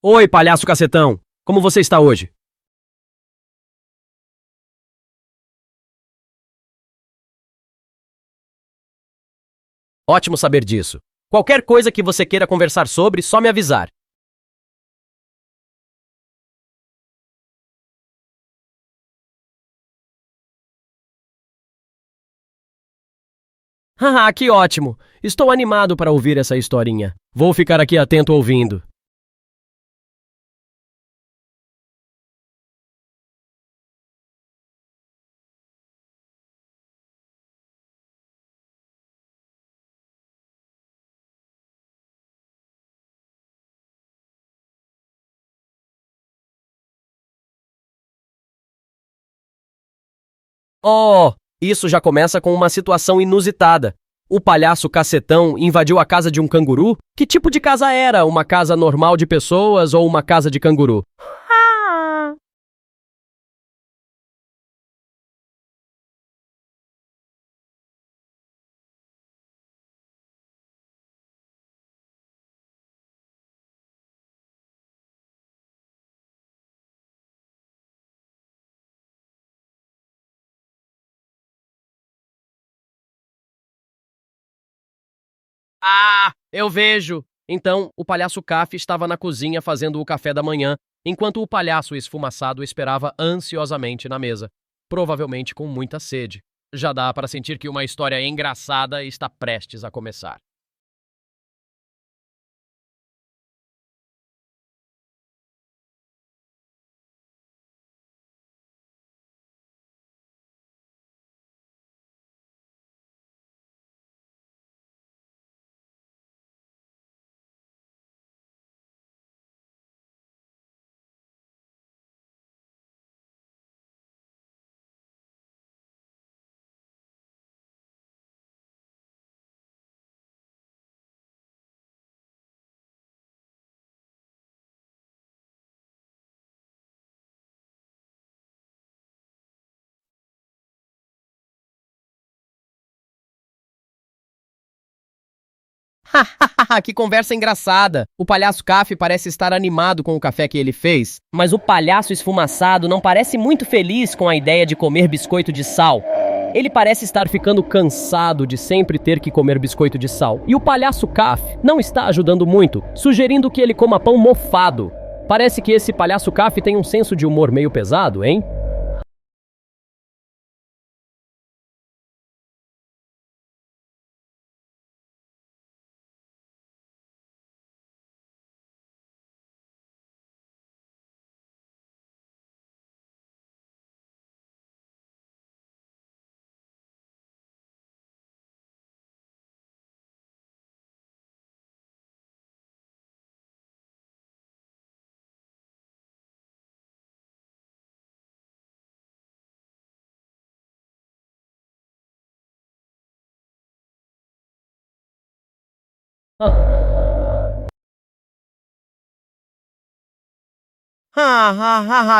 Oi, palhaço cacetão! Como você está hoje? Ótimo saber disso. Qualquer coisa que você queira conversar sobre, só me avisar. Haha, que ótimo! Estou animado para ouvir essa historinha. Vou ficar aqui atento ouvindo. Oh, isso já começa com uma situação inusitada. O palhaço cacetão invadiu a casa de um canguru? Que tipo de casa era? Uma casa normal de pessoas ou uma casa de canguru? Ah, eu vejo. Então, o palhaço Caf estava na cozinha fazendo o café da manhã, enquanto o palhaço esfumaçado esperava ansiosamente na mesa, provavelmente com muita sede. Já dá para sentir que uma história engraçada está prestes a começar. Que conversa engraçada! O palhaço Caf parece estar animado com o café que ele fez, mas o palhaço esfumaçado não parece muito feliz com a ideia de comer biscoito de sal. Ele parece estar ficando cansado de sempre ter que comer biscoito de sal. E o palhaço Caf não está ajudando muito, sugerindo que ele coma pão mofado. Parece que esse palhaço Caf tem um senso de humor meio pesado, hein?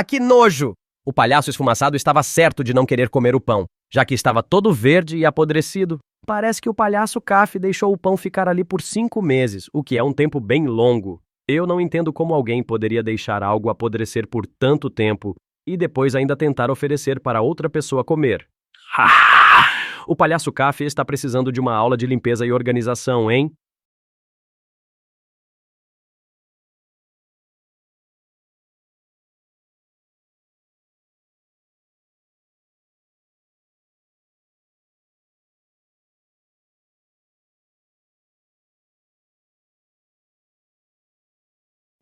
Que nojo! O palhaço esfumaçado estava certo de não querer comer o pão, já que estava todo verde e apodrecido. Parece que o palhaço Caf deixou o pão ficar ali por 5 meses, o que é um tempo bem longo. Eu não entendo como alguém poderia deixar algo apodrecer por tanto tempo e depois ainda tentar oferecer para outra pessoa comer. O palhaço Caf está precisando de uma aula de limpeza e organização, hein?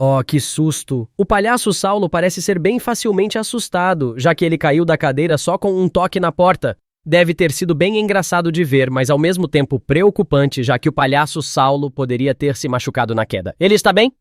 Oh, que susto! O palhaço Saulo parece ser bem facilmente assustado, já que ele caiu da cadeira só com um toque na porta. Deve ter sido bem engraçado de ver, mas ao mesmo tempo preocupante, já que o palhaço Saulo poderia ter se machucado na queda. Ele está bem?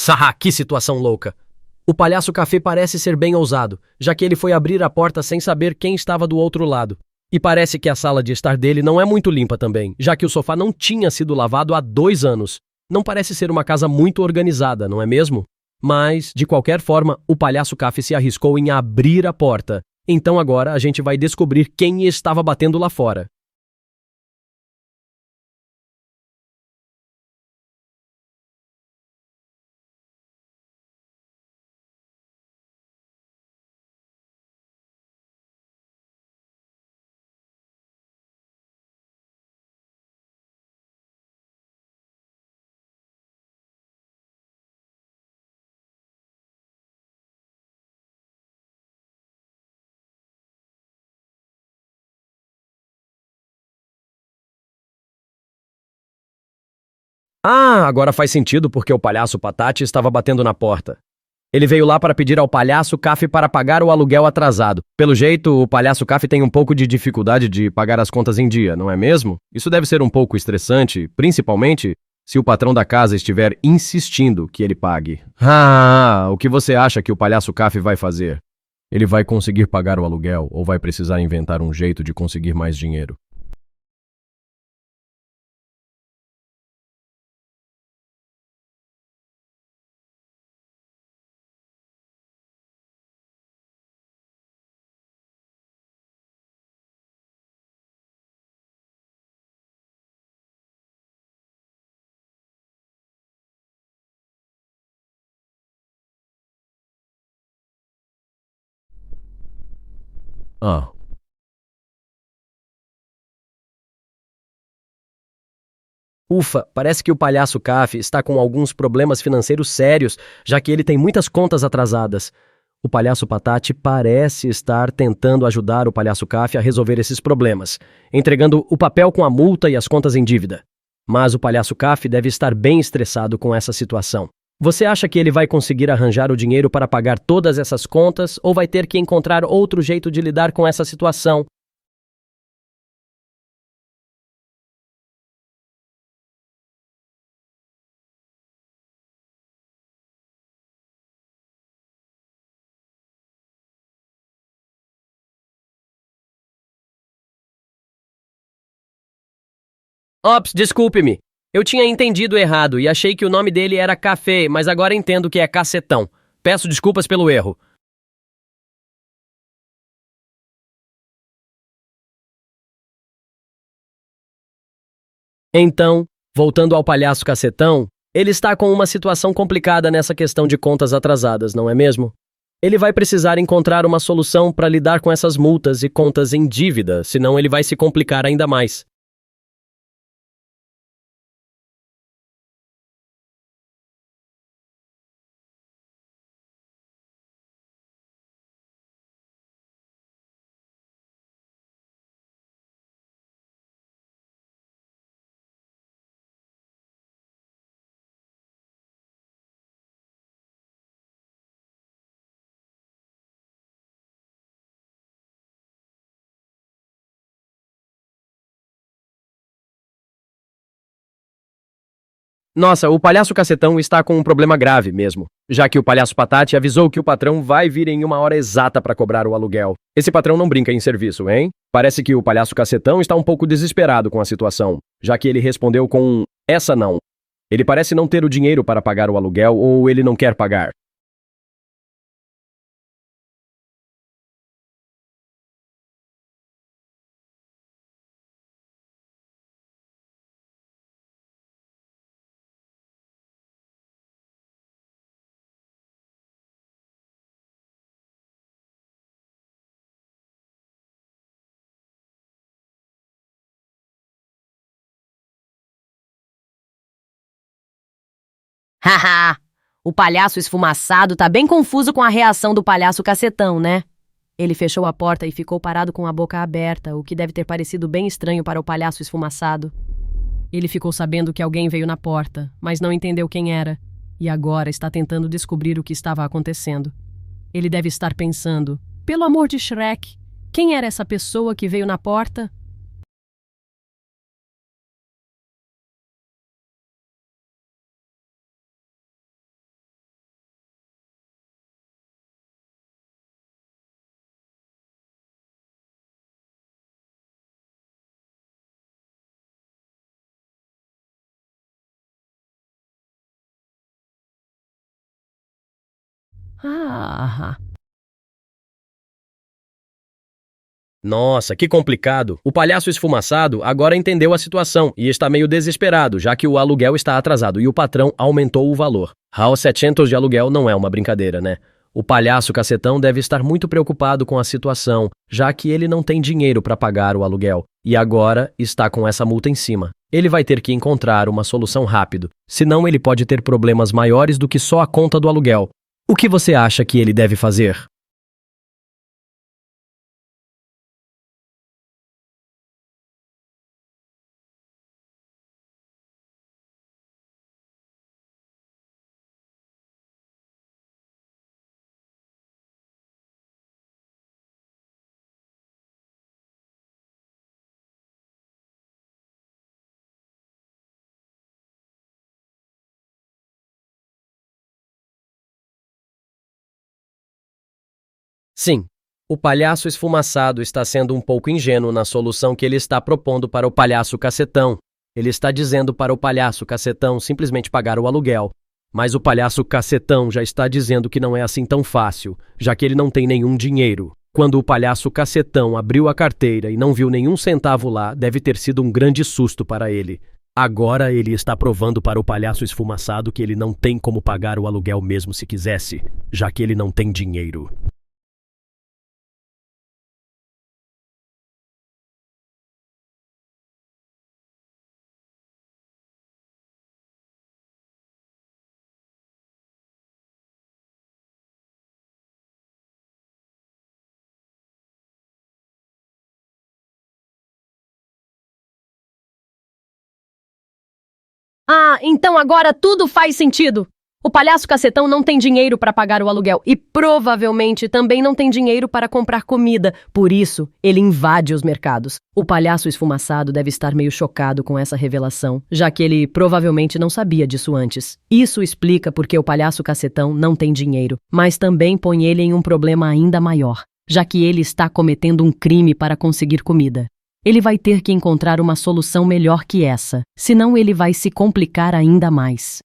Haha, que situação louca! O palhaço café parece ser bem ousado, já que ele foi abrir a porta sem saber quem estava do outro lado. E parece que a sala de estar dele não é muito limpa também, já que o sofá não tinha sido lavado há 2 anos. Não parece ser uma casa muito organizada, não é mesmo? Mas, de qualquer forma, o palhaço café se arriscou em abrir a porta. Então agora a gente vai descobrir quem estava batendo lá fora. Ah, agora faz sentido porque o palhaço Patati estava batendo na porta. Ele veio lá para pedir ao palhaço Caf para pagar o aluguel atrasado. Pelo jeito, o palhaço Caf tem um pouco de dificuldade de pagar as contas em dia, não é mesmo? Isso deve ser um pouco estressante, principalmente se o patrão da casa estiver insistindo que ele pague. Ah, o que você acha que o palhaço Caf vai fazer? Ele vai conseguir pagar o aluguel ou vai precisar inventar um jeito de conseguir mais dinheiro? Ah, ufa, parece que o palhaço Caf está com alguns problemas financeiros sérios, já que ele tem muitas contas atrasadas. O palhaço Patati parece estar tentando ajudar o palhaço Caf a resolver esses problemas, entregando o papel com a multa e as contas em dívida. Mas o palhaço Caf deve estar bem estressado com essa situação. Você acha que ele vai conseguir arranjar o dinheiro para pagar todas essas contas ou vai ter que encontrar outro jeito de lidar com essa situação? Ops, desculpe-me. Eu tinha entendido errado e achei que o nome dele era Café, mas agora entendo que é Cacetão. Peço desculpas pelo erro. Então, voltando ao palhaço Cacetão, ele está com uma situação complicada nessa questão de contas atrasadas, não é mesmo? Ele vai precisar encontrar uma solução para lidar com essas multas e contas em dívida, senão ele vai se complicar ainda mais. Nossa, o palhaço Cacetão está com um problema grave mesmo, já que o palhaço Patati avisou que o patrão vai vir em uma hora exata para cobrar o aluguel. Esse patrão não brinca em serviço, hein? Parece que o palhaço Cacetão está um pouco desesperado com a situação, já que ele respondeu com essa não. Ele parece não ter o dinheiro para pagar o aluguel ou ele não quer pagar. Haha! O palhaço esfumaçado tá bem confuso com a reação do palhaço cacetão, né? Ele fechou a porta e ficou parado com a boca aberta, o que deve ter parecido bem estranho para o palhaço esfumaçado. Ele ficou sabendo que alguém veio na porta, mas não entendeu quem era, e agora está tentando descobrir o que estava acontecendo. Ele deve estar pensando: pelo amor de Shrek, quem era essa pessoa que veio na porta? Ah, Nossa, que complicado. O palhaço esfumaçado agora entendeu a situação e está meio desesperado, já que o aluguel está atrasado e o patrão aumentou o valor. Aos 700 de aluguel não é uma brincadeira, né? O palhaço cacetão deve estar muito preocupado com a situação, já que ele não tem dinheiro para pagar o aluguel e agora está com essa multa em cima. Ele vai ter que encontrar uma solução rápido, senão ele pode ter problemas maiores do que só a conta do aluguel. O que você acha que ele deve fazer? Sim, o palhaço esfumaçado está sendo um pouco ingênuo na solução que ele está propondo para o palhaço cacetão. Ele está dizendo para o palhaço cacetão simplesmente pagar o aluguel. Mas o palhaço cacetão já está dizendo que não é assim tão fácil, já que ele não tem nenhum dinheiro. Quando o palhaço cacetão abriu a carteira e não viu nenhum centavo lá, deve ter sido um grande susto para ele. Agora ele está provando para o palhaço esfumaçado que ele não tem como pagar o aluguel mesmo se quisesse, já que ele não tem dinheiro. então agora tudo faz sentido. O palhaço cacetão não tem dinheiro para pagar o aluguel e provavelmente também não tem dinheiro para comprar comida. Por isso, ele invade os mercados. O palhaço esfumaçado deve estar meio chocado com essa revelação, já que ele provavelmente não sabia disso antes. Isso explica porque o palhaço cacetão não tem dinheiro, mas também põe ele em um problema ainda maior, já que ele está cometendo um crime para conseguir comida. Ele vai ter que encontrar uma solução melhor que essa, senão ele vai se complicar ainda mais.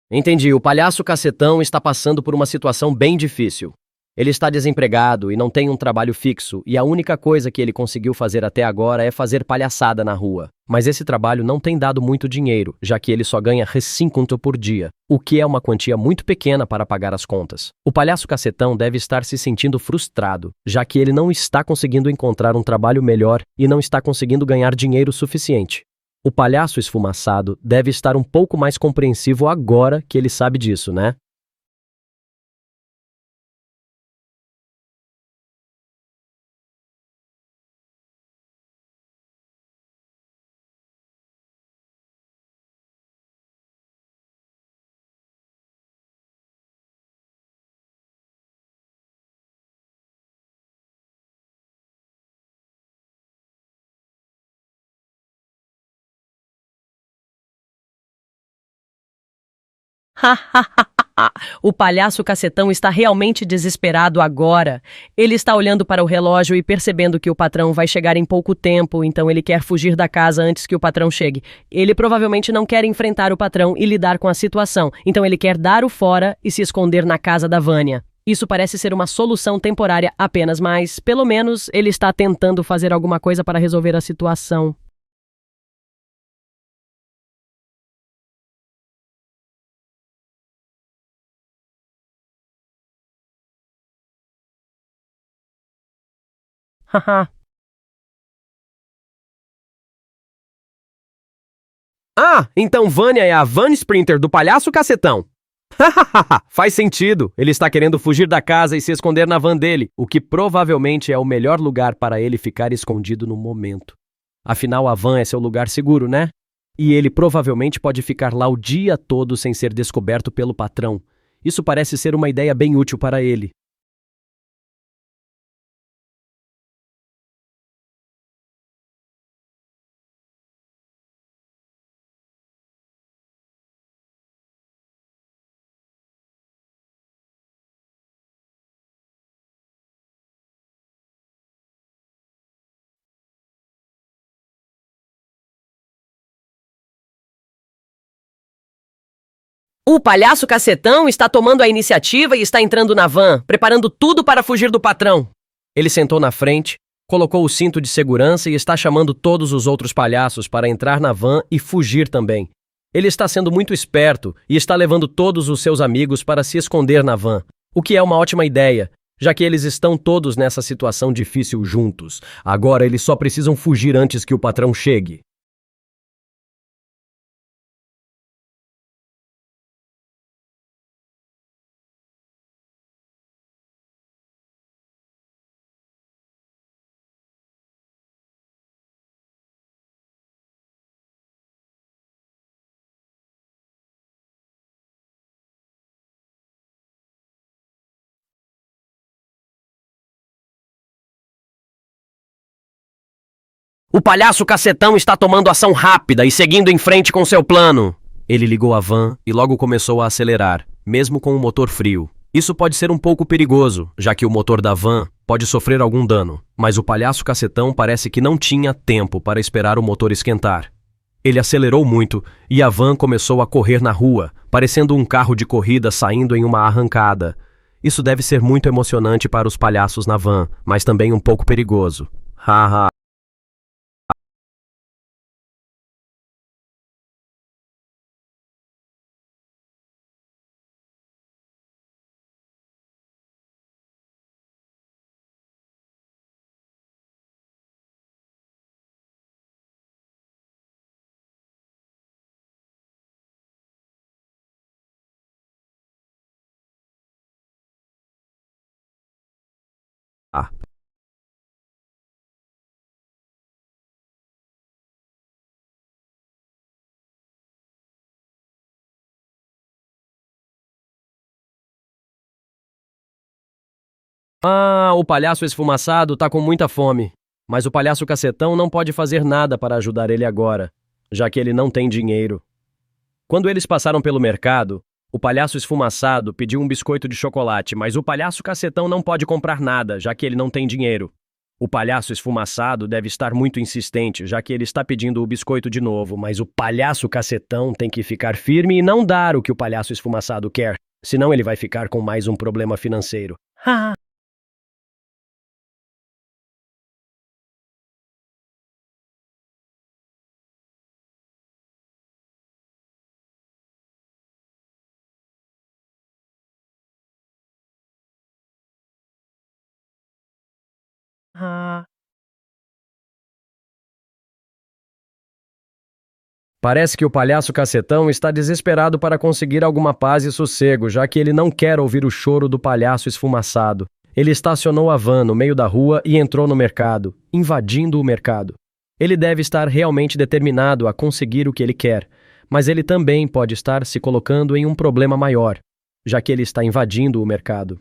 Entendi, o palhaço cacetão está passando por uma situação bem difícil. Ele está desempregado e não tem um trabalho fixo, e a única coisa que ele conseguiu fazer até agora é fazer palhaçada na rua. Mas esse trabalho não tem dado muito dinheiro, já que ele só ganha 5 por dia, o que é uma quantia muito pequena para pagar as contas. O palhaço cacetão deve estar se sentindo frustrado, já que ele não está conseguindo encontrar um trabalho melhor e não está conseguindo ganhar dinheiro suficiente. O palhaço esfumaçado deve estar um pouco mais compreensivo agora que ele sabe disso, né? O palhaço cacetão está realmente desesperado agora. Ele está olhando para o relógio e percebendo que o patrão vai chegar em pouco tempo, então ele quer fugir da casa antes que o patrão chegue. Ele provavelmente não quer enfrentar o patrão e lidar com a situação, então ele quer dar o fora e se esconder na casa da Vânia. Isso parece ser uma solução temporária apenas, mas pelo menos ele está tentando fazer alguma coisa para resolver a situação. Haha. Então Vânia é a Van Sprinter do palhaço cacetão. Faz sentido. Ele está querendo fugir da casa e se esconder na van dele, o que provavelmente é o melhor lugar para ele ficar escondido no momento. Afinal, a van é seu lugar seguro, né? E ele provavelmente pode ficar lá o dia todo sem ser descoberto pelo patrão. Isso parece ser uma ideia bem útil para ele. O palhaço cacetão está tomando a iniciativa e está entrando na van, preparando tudo para fugir do patrão. Ele sentou na frente, colocou o cinto de segurança e está chamando todos os outros palhaços para entrar na van e fugir também. Ele está sendo muito esperto e está levando todos os seus amigos para se esconder na van, o que é uma ótima ideia, já que eles estão todos nessa situação difícil juntos. Agora eles só precisam fugir antes que o patrão chegue. O palhaço cacetão está tomando ação rápida e seguindo em frente com seu plano. Ele ligou a van e logo começou a acelerar, mesmo com o motor frio. Isso pode ser um pouco perigoso, já que o motor da van pode sofrer algum dano, mas o palhaço cacetão parece que não tinha tempo para esperar o motor esquentar. Ele acelerou muito e a van começou a correr na rua, parecendo um carro de corrida saindo em uma arrancada. Isso deve ser muito emocionante para os palhaços na van, mas também um pouco perigoso. Haha. O palhaço esfumaçado tá com muita fome. Mas o palhaço cacetão não pode fazer nada para ajudar ele agora, já que ele não tem dinheiro. Quando eles passaram pelo mercado, o palhaço esfumaçado pediu um biscoito de chocolate, mas o palhaço cacetão não pode comprar nada, já que ele não tem dinheiro. O palhaço esfumaçado deve estar muito insistente, já que ele está pedindo o biscoito de novo, mas o palhaço cacetão tem que ficar firme e não dar o que o palhaço esfumaçado quer, senão ele vai ficar com mais um problema financeiro. Parece que o palhaço cacetão está desesperado para conseguir alguma paz e sossego, já que ele não quer ouvir o choro do palhaço esfumaçado. Ele estacionou a van no meio da rua e entrou no mercado, invadindo o mercado. Ele deve estar realmente determinado a conseguir o que ele quer, mas ele também pode estar se colocando em um problema maior, já que ele está invadindo o mercado.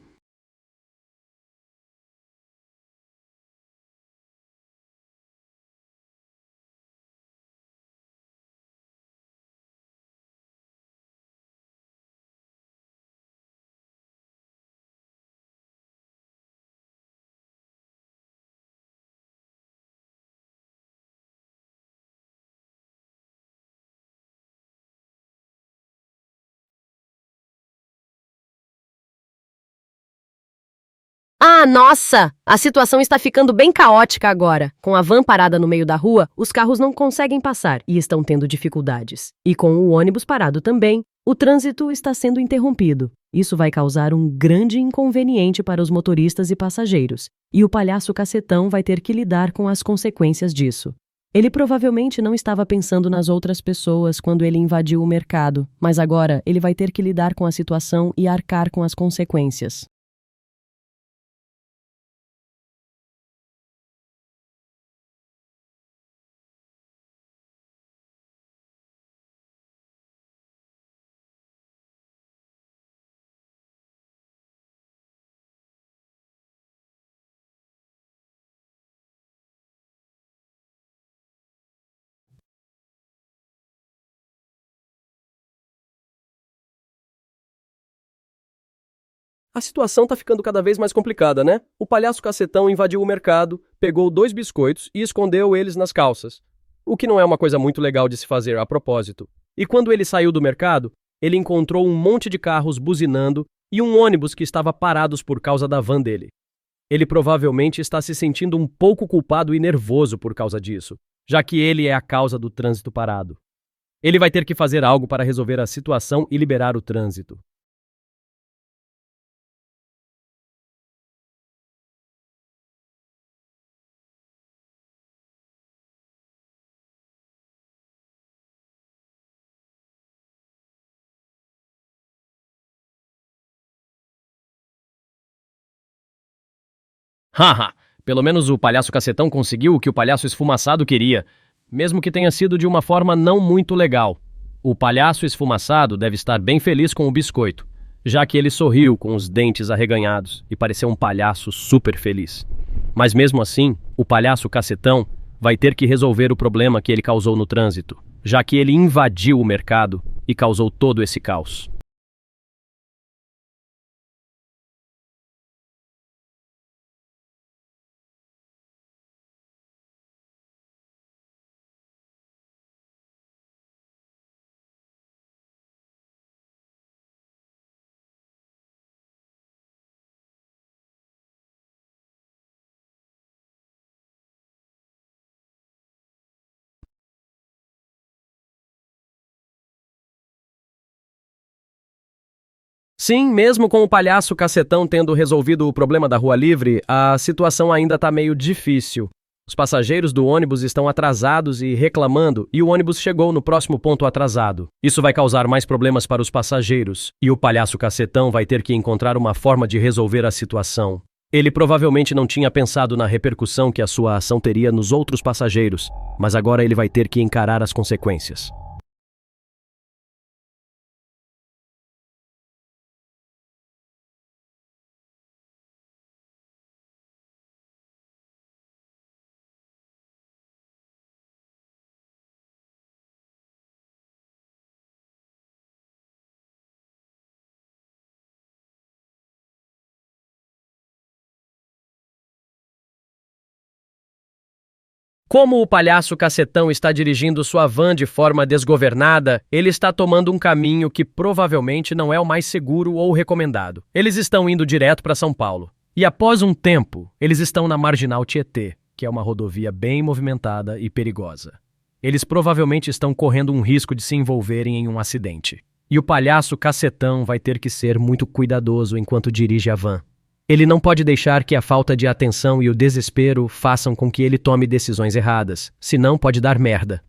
Nossa! A situação está ficando bem caótica agora. Com a van parada no meio da rua, os carros não conseguem passar e estão tendo dificuldades. E com o ônibus parado também, o trânsito está sendo interrompido. Isso vai causar um grande inconveniente para os motoristas e passageiros. E o palhaço cacetão vai ter que lidar com as consequências disso. Ele provavelmente não estava pensando nas outras pessoas quando ele invadiu o mercado, mas agora ele vai ter que lidar com a situação e arcar com as consequências. A situação tá ficando cada vez mais complicada, né? O palhaço cacetão invadiu o mercado, pegou 2 biscoitos e escondeu eles nas calças. O que não é uma coisa muito legal de se fazer a propósito. E quando ele saiu do mercado, ele encontrou um monte de carros buzinando e um ônibus que estava parados por causa da van dele. Ele provavelmente está se sentindo um pouco culpado e nervoso por causa disso, já que ele é a causa do trânsito parado. Ele vai ter que fazer algo para resolver a situação e liberar o trânsito. Haha, pelo menos o palhaço cacetão conseguiu o que o palhaço esfumaçado queria, mesmo que tenha sido de uma forma não muito legal. O palhaço esfumaçado deve estar bem feliz com o biscoito, já que ele sorriu com os dentes arreganhados e pareceu um palhaço super feliz. Mas mesmo assim, o palhaço cacetão vai ter que resolver o problema que ele causou no trânsito, já que ele invadiu o mercado e causou todo esse caos. Sim, mesmo com o palhaço cacetão tendo resolvido o problema da rua livre, a situação ainda está meio difícil. Os passageiros do ônibus estão atrasados e reclamando, e o ônibus chegou no próximo ponto atrasado. Isso vai causar mais problemas para os passageiros, e o palhaço cacetão vai ter que encontrar uma forma de resolver a situação. Ele provavelmente não tinha pensado na repercussão que a sua ação teria nos outros passageiros, mas agora ele vai ter que encarar as consequências. Como o palhaço cacetão está dirigindo sua van de forma desgovernada, ele está tomando um caminho que provavelmente não é o mais seguro ou recomendado. Eles estão indo direto para São Paulo. E após um tempo, eles estão na Marginal Tietê, que é uma rodovia bem movimentada e perigosa. Eles provavelmente estão correndo um risco de se envolverem em um acidente. E o palhaço cacetão vai ter que ser muito cuidadoso enquanto dirige a van. Ele não pode deixar que a falta de atenção e o desespero façam com que ele tome decisões erradas, senão pode dar merda.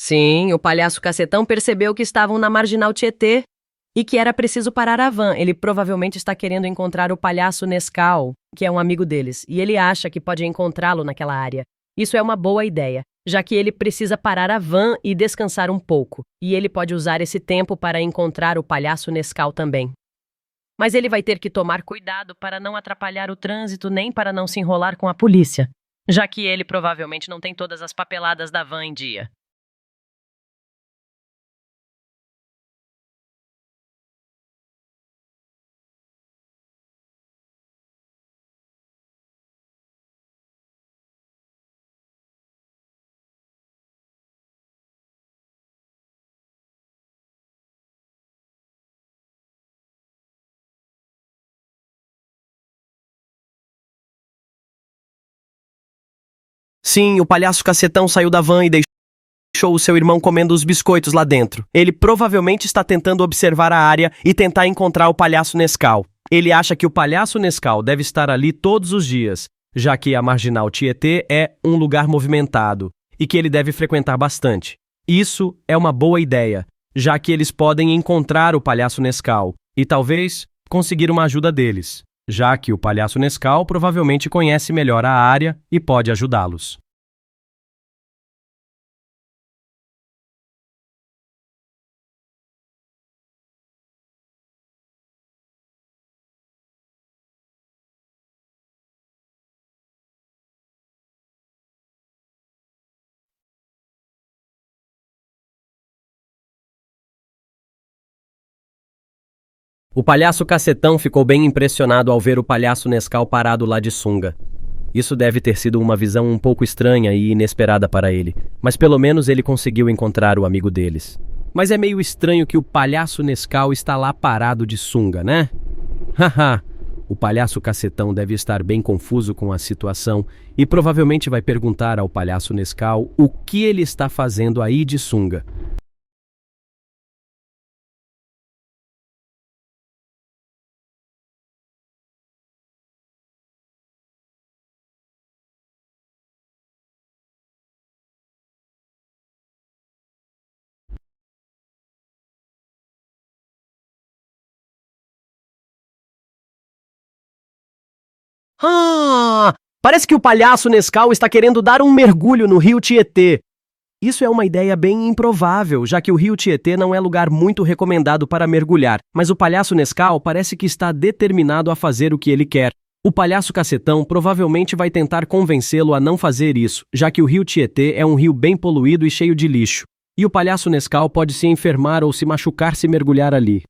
Sim, o palhaço cacetão percebeu que estavam na Marginal Tietê e que era preciso parar a van. Ele provavelmente está querendo encontrar o palhaço Nescau, que é um amigo deles, e ele acha que pode encontrá-lo naquela área. Isso é uma boa ideia, já que ele precisa parar a van e descansar um pouco, e ele pode usar esse tempo para encontrar o palhaço Nescau também. Mas ele vai ter que tomar cuidado para não atrapalhar o trânsito nem para não se enrolar com a polícia, já que ele provavelmente não tem todas as papeladas da van em dia. Sim, o palhaço cacetão saiu da van e deixou o seu irmão comendo os biscoitos lá dentro. Ele provavelmente está tentando observar a área e tentar encontrar o palhaço Nescau. Ele acha que o palhaço Nescau deve estar ali todos os dias, já que a Marginal Tietê é um lugar movimentado e que ele deve frequentar bastante. Isso é uma boa ideia, já que eles podem encontrar o palhaço Nescau e talvez conseguir uma ajuda deles, já que o palhaço Nescau provavelmente conhece melhor a área e pode ajudá-los. O palhaço Cacetão ficou bem impressionado ao ver o palhaço Nescau parado lá de sunga. Isso deve ter sido uma visão um pouco estranha e inesperada para ele, mas pelo menos ele conseguiu encontrar o amigo deles. Mas é meio estranho que o palhaço Nescau está lá parado de sunga, né? Haha, o palhaço Cacetão deve estar bem confuso com a situação e provavelmente vai perguntar ao palhaço Nescau o que ele está fazendo aí de sunga. Ah, parece que o palhaço Nescau está querendo dar um mergulho no rio Tietê. Isso é uma ideia bem improvável, já que o rio Tietê não é lugar muito recomendado para mergulhar, mas o palhaço Nescau parece que está determinado a fazer o que ele quer. O palhaço Cacetão provavelmente vai tentar convencê-lo a não fazer isso, já que o rio Tietê é um rio bem poluído e cheio de lixo. E o palhaço Nescau pode se enfermar ou se machucar se mergulhar ali.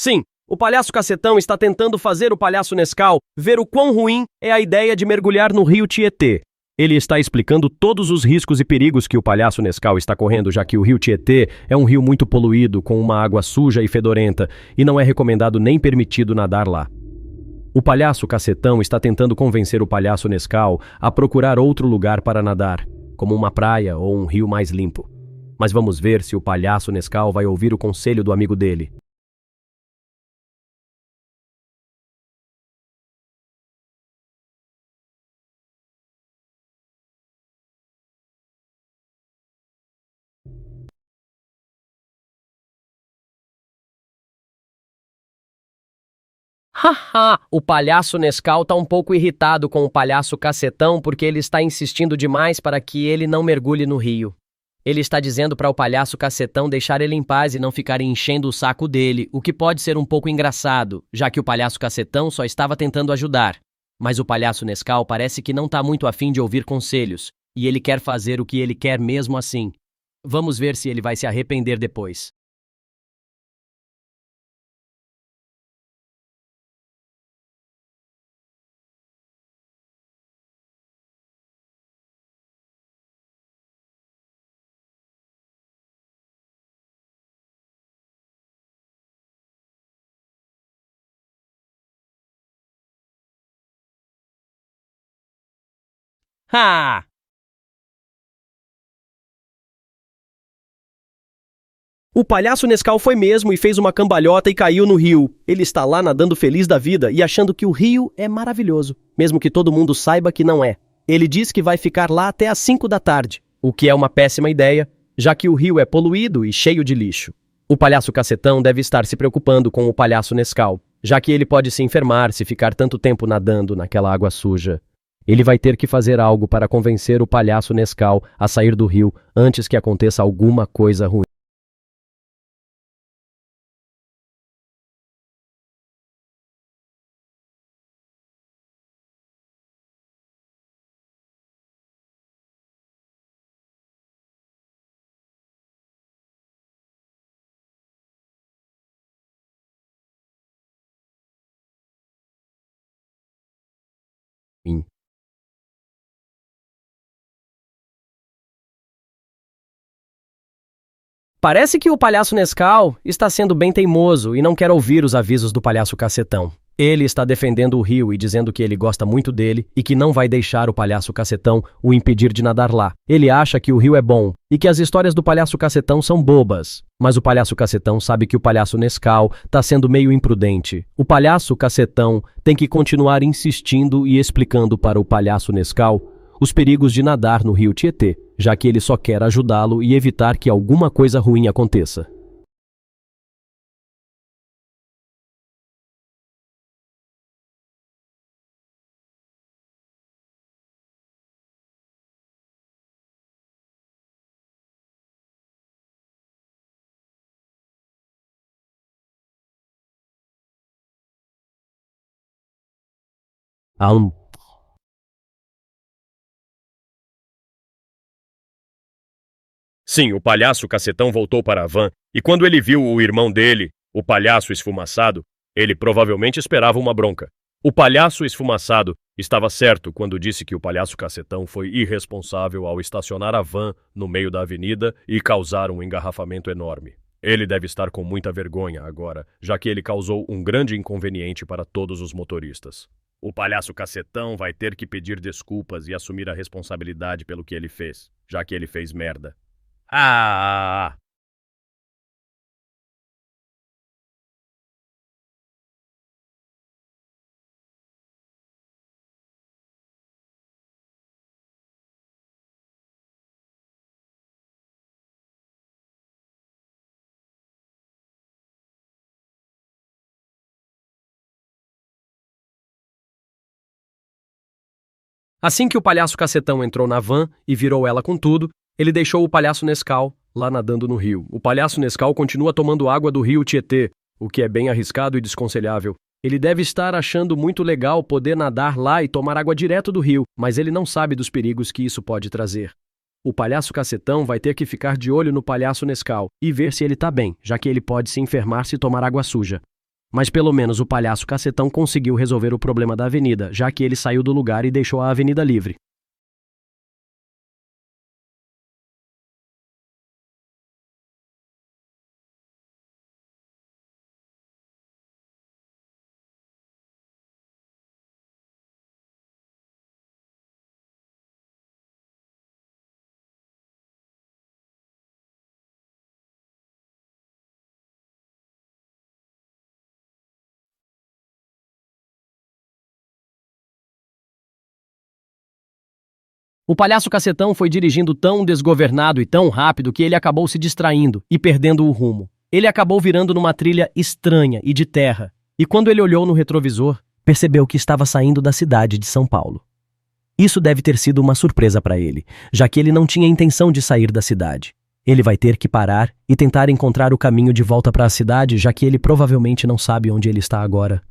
Sim, o palhaço Cacetão está tentando fazer o palhaço Nescau ver o quão ruim é a ideia de mergulhar no rio Tietê. Ele está explicando todos os riscos e perigos que o palhaço Nescau está correndo, já que o rio Tietê é um rio muito poluído, com uma água suja e fedorenta, e não é recomendado nem permitido nadar lá. O palhaço Cacetão está tentando convencer o palhaço Nescau a procurar outro lugar para nadar, como uma praia ou um rio mais limpo. Mas vamos ver se o palhaço Nescau vai ouvir o conselho do amigo dele. Haha, o palhaço Nescau tá um pouco irritado com o palhaço Cacetão porque ele está insistindo demais para que ele não mergulhe no rio. Ele está dizendo para o palhaço Cacetão deixar ele em paz e não ficar enchendo o saco dele, o que pode ser um pouco engraçado, já que o palhaço Cacetão só estava tentando ajudar. Mas o palhaço Nescau parece que não tá muito afim de ouvir conselhos, e ele quer fazer o que ele quer mesmo assim. Vamos ver se ele vai se arrepender depois. Ha! O palhaço Nescau foi mesmo e fez uma cambalhota e caiu no rio. Ele está lá nadando feliz da vida e achando que o rio é maravilhoso, mesmo que todo mundo saiba que não é. Ele diz que vai ficar lá até às 5 da tarde, o que é uma péssima ideia, já que o rio é poluído e cheio de lixo. O palhaço Cacetão deve estar se preocupando com o palhaço Nescau, já que ele pode se enfermar se ficar tanto tempo nadando naquela água suja. Ele vai ter que fazer algo para convencer o palhaço Nescau a sair do rio antes que aconteça alguma coisa ruim. Parece que o palhaço Nescau está sendo bem teimoso e não quer ouvir os avisos do palhaço Cacetão. Ele está defendendo o rio e dizendo que ele gosta muito dele e que não vai deixar o palhaço Cacetão o impedir de nadar lá. Ele acha que o rio é bom e que as histórias do palhaço Cacetão são bobas. Mas o palhaço Cacetão sabe que o palhaço Nescau está sendo meio imprudente. O palhaço Cacetão tem que continuar insistindo e explicando para o palhaço Nescau os perigos de nadar no rio Tietê, já que ele só quer ajudá-lo e evitar que alguma coisa ruim aconteça. Sim, o palhaço cacetão voltou para a van, e quando ele viu o irmão dele, o palhaço esfumaçado, ele provavelmente esperava uma bronca. O palhaço esfumaçado estava certo quando disse que o palhaço cacetão foi irresponsável ao estacionar a van no meio da avenida e causar um engarrafamento enorme. Ele deve estar com muita vergonha agora, já que ele causou um grande inconveniente para todos os motoristas. O palhaço cacetão vai ter que pedir desculpas e assumir a responsabilidade pelo que ele fez, já que ele fez merda. Ah! Assim que o palhaço cacetão entrou na van e virou ela com tudo, ele deixou o palhaço Nescau lá nadando no rio. O palhaço Nescau continua tomando água do rio Tietê, o que é bem arriscado e desconselhável. Ele deve estar achando muito legal poder nadar lá e tomar água direto do rio, mas ele não sabe dos perigos que isso pode trazer. O palhaço cacetão vai ter que ficar de olho no palhaço Nescau e ver se ele tá bem, já que ele pode se enfermar se tomar água suja. Mas pelo menos o palhaço cacetão conseguiu resolver o problema da avenida, já que ele saiu do lugar e deixou a avenida livre. O palhaço cacetão foi dirigindo tão desgovernado e tão rápido que ele acabou se distraindo e perdendo o rumo. Ele acabou virando numa trilha estranha e de terra, e quando ele olhou no retrovisor, percebeu que estava saindo da cidade de São Paulo. Isso deve ter sido uma surpresa para ele, já que ele não tinha intenção de sair da cidade. Ele vai ter que parar e tentar encontrar o caminho de volta para a cidade, já que ele provavelmente não sabe onde ele está agora.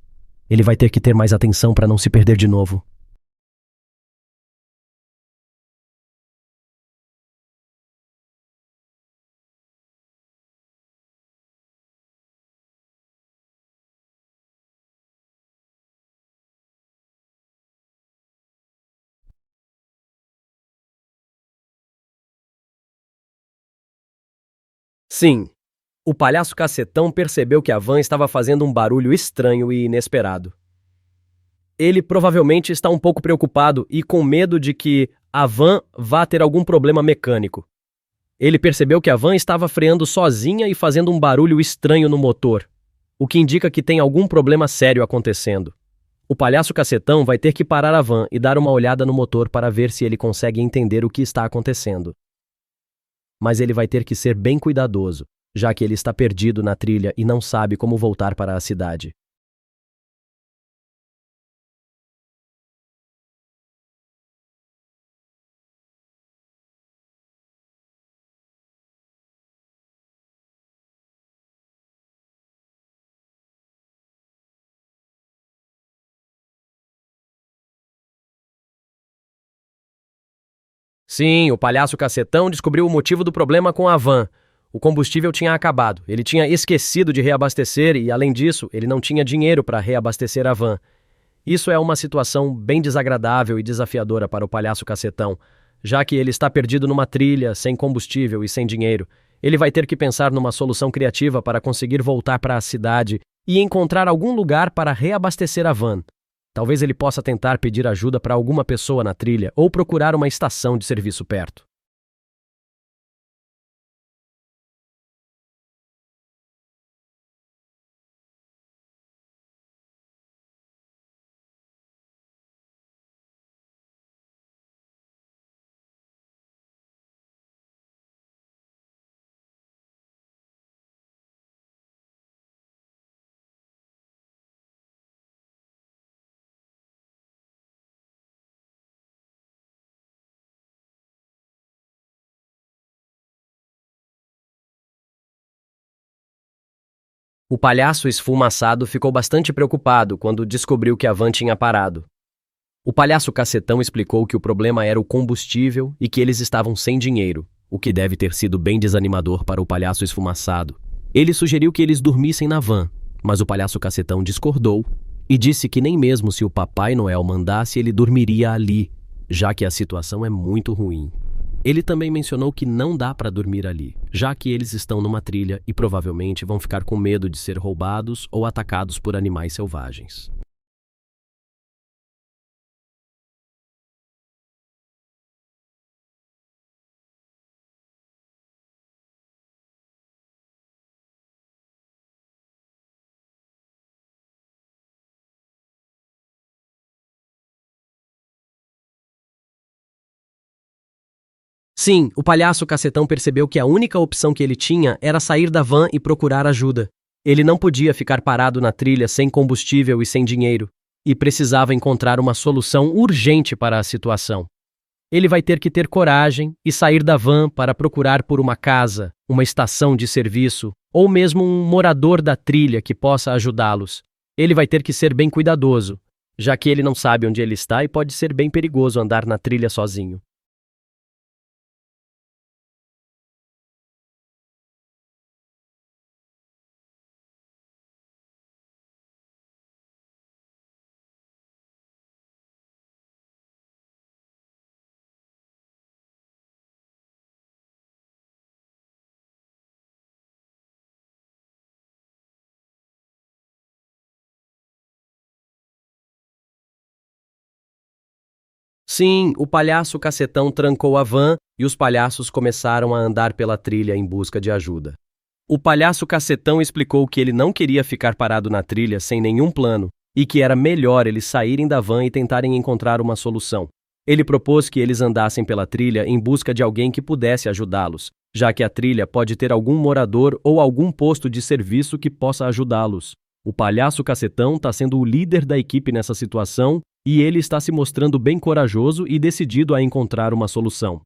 Ele vai ter que ter mais atenção para não se perder de novo. Sim, o palhaço cacetão percebeu que a van estava fazendo um barulho estranho e inesperado. Ele provavelmente está um pouco preocupado e com medo de que a van vá ter algum problema mecânico. Ele percebeu que a van estava freando sozinha e fazendo um barulho estranho no motor, o que indica que tem algum problema sério acontecendo. O palhaço cacetão vai ter que parar a van e dar uma olhada no motor para ver se ele consegue entender o que está acontecendo. Mas ele vai ter que ser bem cuidadoso, já que ele está perdido na trilha e não sabe como voltar para a cidade. Sim, o palhaço cacetão descobriu o motivo do problema com a van. O combustível tinha acabado. Ele tinha esquecido de reabastecer e, além disso, ele não tinha dinheiro para reabastecer a van. Isso é uma situação bem desagradável e desafiadora para o palhaço cacetão, já que ele está perdido numa trilha, sem combustível e sem dinheiro. Ele vai ter que pensar numa solução criativa para conseguir voltar para a cidade e encontrar algum lugar para reabastecer a van. Talvez ele possa tentar pedir ajuda para alguma pessoa na trilha ou procurar uma estação de serviço perto. O palhaço esfumaçado ficou bastante preocupado quando descobriu que a van tinha parado. O palhaço Cacetão explicou que o problema era o combustível e que eles estavam sem dinheiro, o que deve ter sido bem desanimador para o palhaço esfumaçado. Ele sugeriu que eles dormissem na van, mas o palhaço Cacetão discordou e disse que nem mesmo se o Papai Noel mandasse ele dormiria ali, já que a situação é muito ruim. Ele também mencionou que não dá para dormir ali, já que eles estão numa trilha e provavelmente vão ficar com medo de ser roubados ou atacados por animais selvagens. Sim, o palhaço Cacetão percebeu que a única opção que ele tinha era sair da van e procurar ajuda. Ele não podia ficar parado na trilha sem combustível e sem dinheiro, e precisava encontrar uma solução urgente para a situação. Ele vai ter que ter coragem e sair da van para procurar por uma casa, uma estação de serviço, ou mesmo um morador da trilha que possa ajudá-los. Ele vai ter que ser bem cuidadoso, já que ele não sabe onde ele está e pode ser bem perigoso andar na trilha sozinho. Sim, o palhaço Cacetão trancou a van e os palhaços começaram a andar pela trilha em busca de ajuda. O palhaço Cacetão explicou que ele não queria ficar parado na trilha sem nenhum plano e que era melhor eles saírem da van e tentarem encontrar uma solução. Ele propôs que eles andassem pela trilha em busca de alguém que pudesse ajudá-los, já que a trilha pode ter algum morador ou algum posto de serviço que possa ajudá-los. O palhaço Cacetão está sendo o líder da equipe nessa situação e ele está se mostrando bem corajoso e decidido a encontrar uma solução.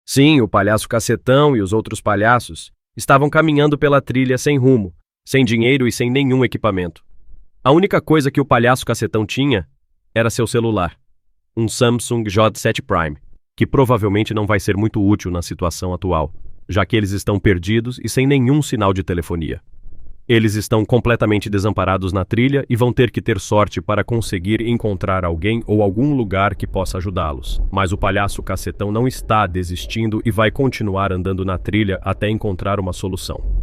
Sim, o palhaço Cacetão e os outros palhaços estavam caminhando pela trilha sem rumo, sem dinheiro e sem nenhum equipamento. A única coisa que o palhaço Cacetão tinha era seu celular, um Samsung J7 Prime, que provavelmente não vai ser muito útil na situação atual, já que eles estão perdidos e sem nenhum sinal de telefonia. Eles estão completamente desamparados na trilha e vão ter que ter sorte para conseguir encontrar alguém ou algum lugar que possa ajudá-los. Mas o palhaço Cacetão não está desistindo e vai continuar andando na trilha até encontrar uma solução.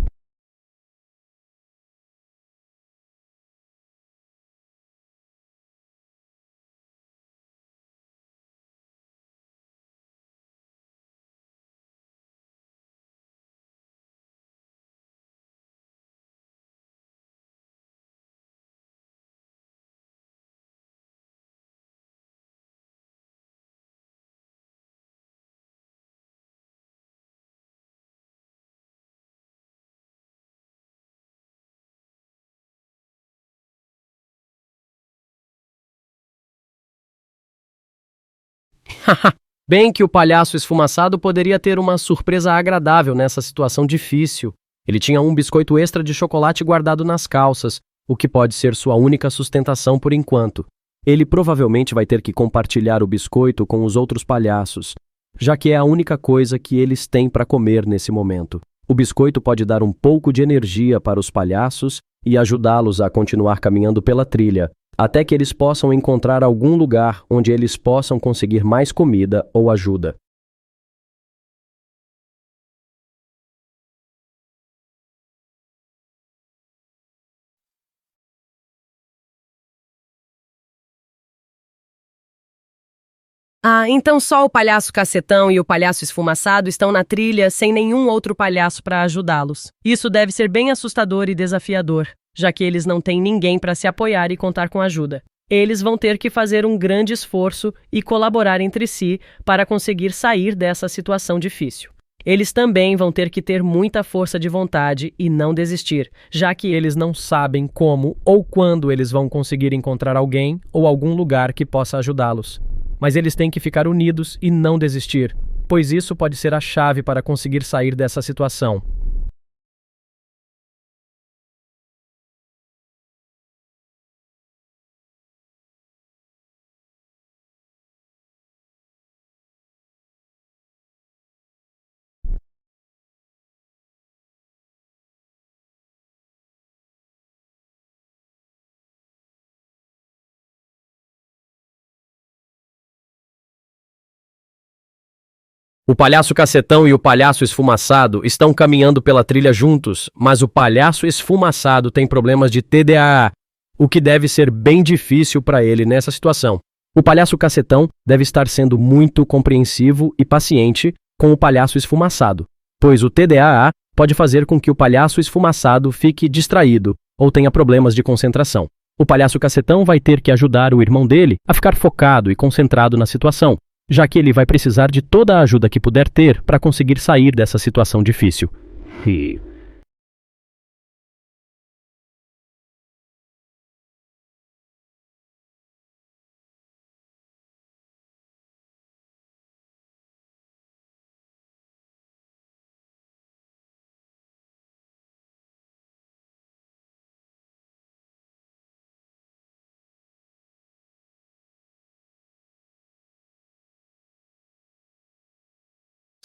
Bem que o palhaço esfumaçado poderia ter uma surpresa agradável nessa situação difícil. Ele tinha um biscoito extra de chocolate guardado nas calças, o que pode ser sua única sustentação por enquanto. Ele provavelmente vai ter que compartilhar o biscoito com os outros palhaços, já que é a única coisa que eles têm para comer nesse momento. O biscoito pode dar um pouco de energia para os palhaços e ajudá-los a continuar caminhando pela trilha, até que eles possam encontrar algum lugar onde eles possam conseguir mais comida ou ajuda. Ah, então só o palhaço Cacetão e o palhaço esfumaçado estão na trilha sem nenhum outro palhaço para ajudá-los. Isso deve ser bem assustador e desafiador, já que eles não têm ninguém para se apoiar e contar com ajuda. Eles vão ter que fazer um grande esforço e colaborar entre si para conseguir sair dessa situação difícil. Eles também vão ter que ter muita força de vontade e não desistir, já que Eles não sabem como ou quando eles vão conseguir encontrar alguém ou algum lugar que possa ajudá-los. Mas eles têm que ficar unidos e não desistir, pois isso pode ser a chave para conseguir sair dessa situação. O palhaço cacetão e o palhaço esfumaçado estão caminhando pela trilha juntos, mas o palhaço esfumaçado tem problemas de TDAH, o que deve ser bem difícil para ele nessa situação. O palhaço cacetão deve estar sendo muito compreensivo e paciente com o palhaço esfumaçado, pois o TDAH pode fazer com que o palhaço esfumaçado fique distraído ou tenha problemas de concentração. O palhaço cacetão vai ter que ajudar o irmão dele a ficar focado e concentrado na situação, já que ele vai precisar de toda a ajuda que puder ter para conseguir sair dessa situação difícil.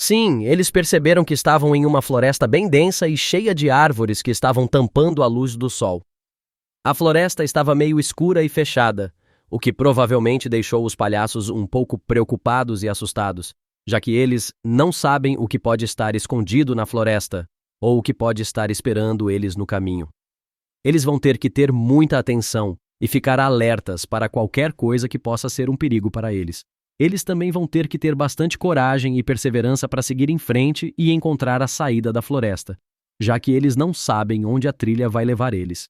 Sim, eles perceberam que estavam em uma floresta bem densa e cheia de árvores que estavam tampando a luz do sol. A floresta estava meio escura e fechada, o que provavelmente deixou os palhaços um pouco preocupados e assustados, já que eles não sabem o que pode estar escondido na floresta ou o que pode estar esperando eles no caminho. Eles vão ter que ter muita atenção e ficar alertas para qualquer coisa que possa ser um perigo para eles. Eles também vão ter que ter bastante coragem e perseverança para seguir em frente e encontrar a saída da floresta, já que eles não sabem onde a trilha vai levar eles.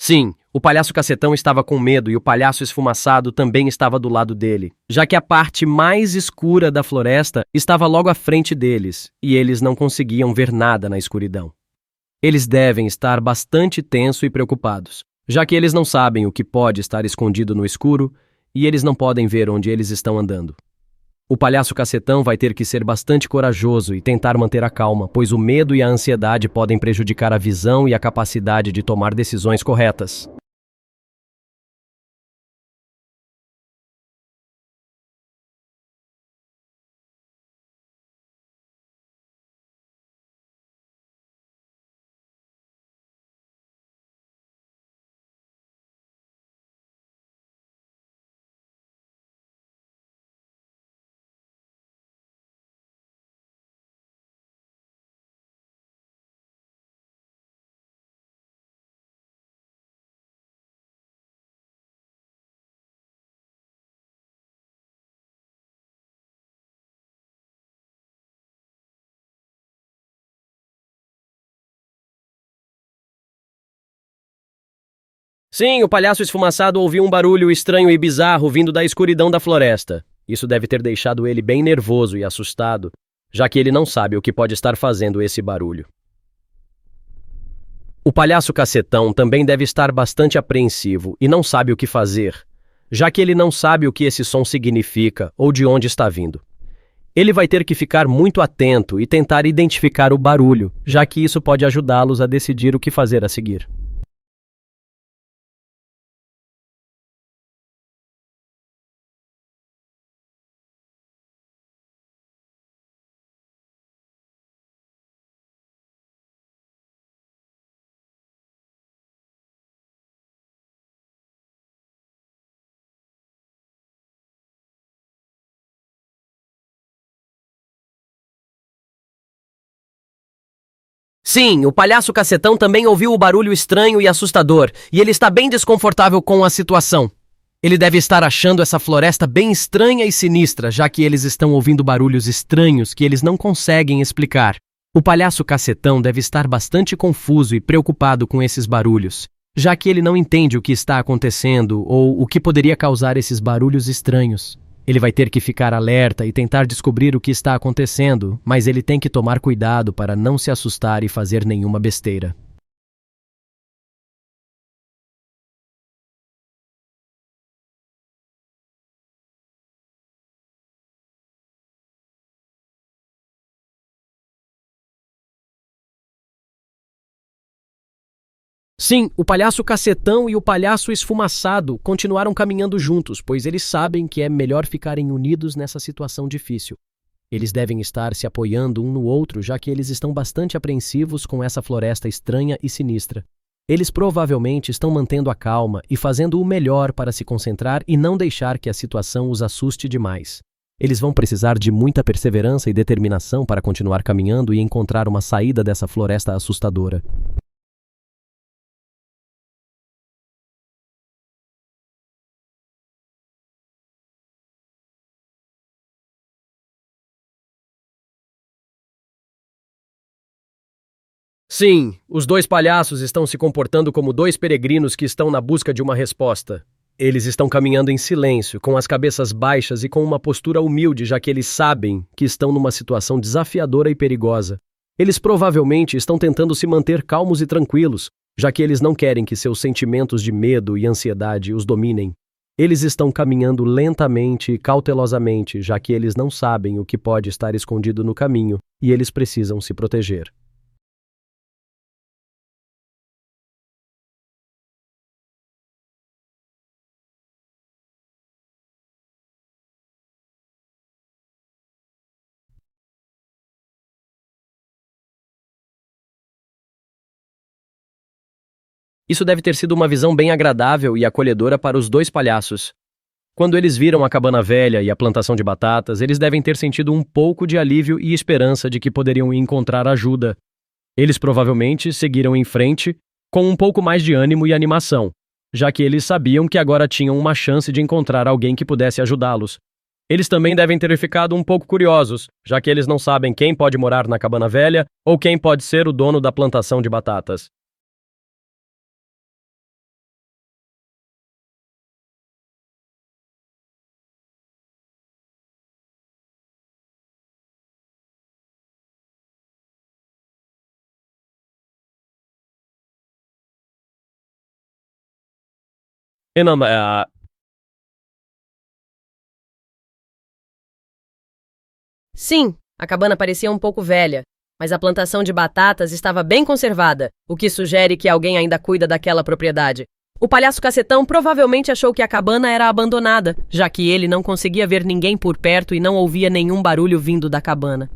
Sim, o palhaço cacetão estava com medo e o palhaço esfumaçado também estava do lado dele, já que a parte mais escura da floresta estava logo à frente deles e eles não conseguiam ver nada na escuridão. Eles devem estar bastante tensos e preocupados, já que eles não sabem o que pode estar escondido no escuro e eles não podem ver onde eles estão andando. O palhaço cacetão vai ter que ser bastante corajoso e tentar manter a calma, pois o medo e a ansiedade podem prejudicar a visão e a capacidade de tomar decisões corretas. Sim, o palhaço esfumaçado ouviu um barulho estranho e bizarro vindo da escuridão da floresta. Isso deve ter deixado ele bem nervoso e assustado, já que ele não sabe o que pode estar fazendo esse barulho. O palhaço cacetão também deve estar bastante apreensivo e não sabe o que fazer, já que ele não sabe o que esse som significa ou de onde está vindo. Ele vai ter que ficar muito atento e tentar identificar o barulho, já que isso pode ajudá-los a decidir o que fazer a seguir. Sim, o palhaço cacetão também ouviu o barulho estranho e assustador, e ele está bem desconfortável com a situação. Ele deve estar achando essa floresta bem estranha e sinistra, já que eles estão ouvindo barulhos estranhos que eles não conseguem explicar. O palhaço cacetão deve estar bastante confuso e preocupado com esses barulhos, já que ele não entende o que está acontecendo ou o que poderia causar esses barulhos estranhos. Ele vai ter que ficar alerta e tentar descobrir o que está acontecendo, mas ele tem que tomar cuidado para não se assustar e fazer nenhuma besteira. Sim, o palhaço cacetão e o palhaço esfumaçado continuaram caminhando juntos, pois eles sabem que é melhor ficarem unidos nessa situação difícil. Eles devem estar se apoiando um no outro, já que eles estão bastante apreensivos com essa floresta estranha e sinistra. Eles provavelmente estão mantendo a calma e fazendo o melhor para se concentrar e não deixar que a situação os assuste demais. Eles vão precisar de muita perseverança e determinação para continuar caminhando e encontrar uma saída dessa floresta assustadora. Sim, os dois palhaços estão se comportando como dois peregrinos que estão na busca de uma resposta. Eles estão caminhando em silêncio, com as cabeças baixas e com uma postura humilde, já que eles sabem que estão numa situação desafiadora e perigosa. Eles provavelmente estão tentando se manter calmos e tranquilos, já que eles não querem que seus sentimentos de medo e ansiedade os dominem. Eles estão caminhando lentamente e cautelosamente, já que eles não sabem o que pode estar escondido no caminho e eles precisam se proteger. Isso deve ter sido uma visão bem agradável e acolhedora para os dois palhaços. Quando eles viram a cabana velha e a plantação de batatas, eles devem ter sentido um pouco de alívio e esperança de que poderiam encontrar ajuda. Eles provavelmente seguiram em frente com um pouco mais de ânimo e animação, já que eles sabiam que agora tinham uma chance de encontrar alguém que pudesse ajudá-los. Eles também devem ter ficado um pouco curiosos, já que eles não sabem quem pode morar na cabana velha ou quem pode ser o dono da plantação de batatas. E não, Sim, a cabana parecia um pouco velha, mas a plantação de batatas estava bem conservada, o que sugere que alguém ainda cuida daquela propriedade. O palhaço cacetão provavelmente achou que a cabana era abandonada, já que ele não conseguia ver ninguém por perto e não ouvia nenhum barulho vindo da cabana.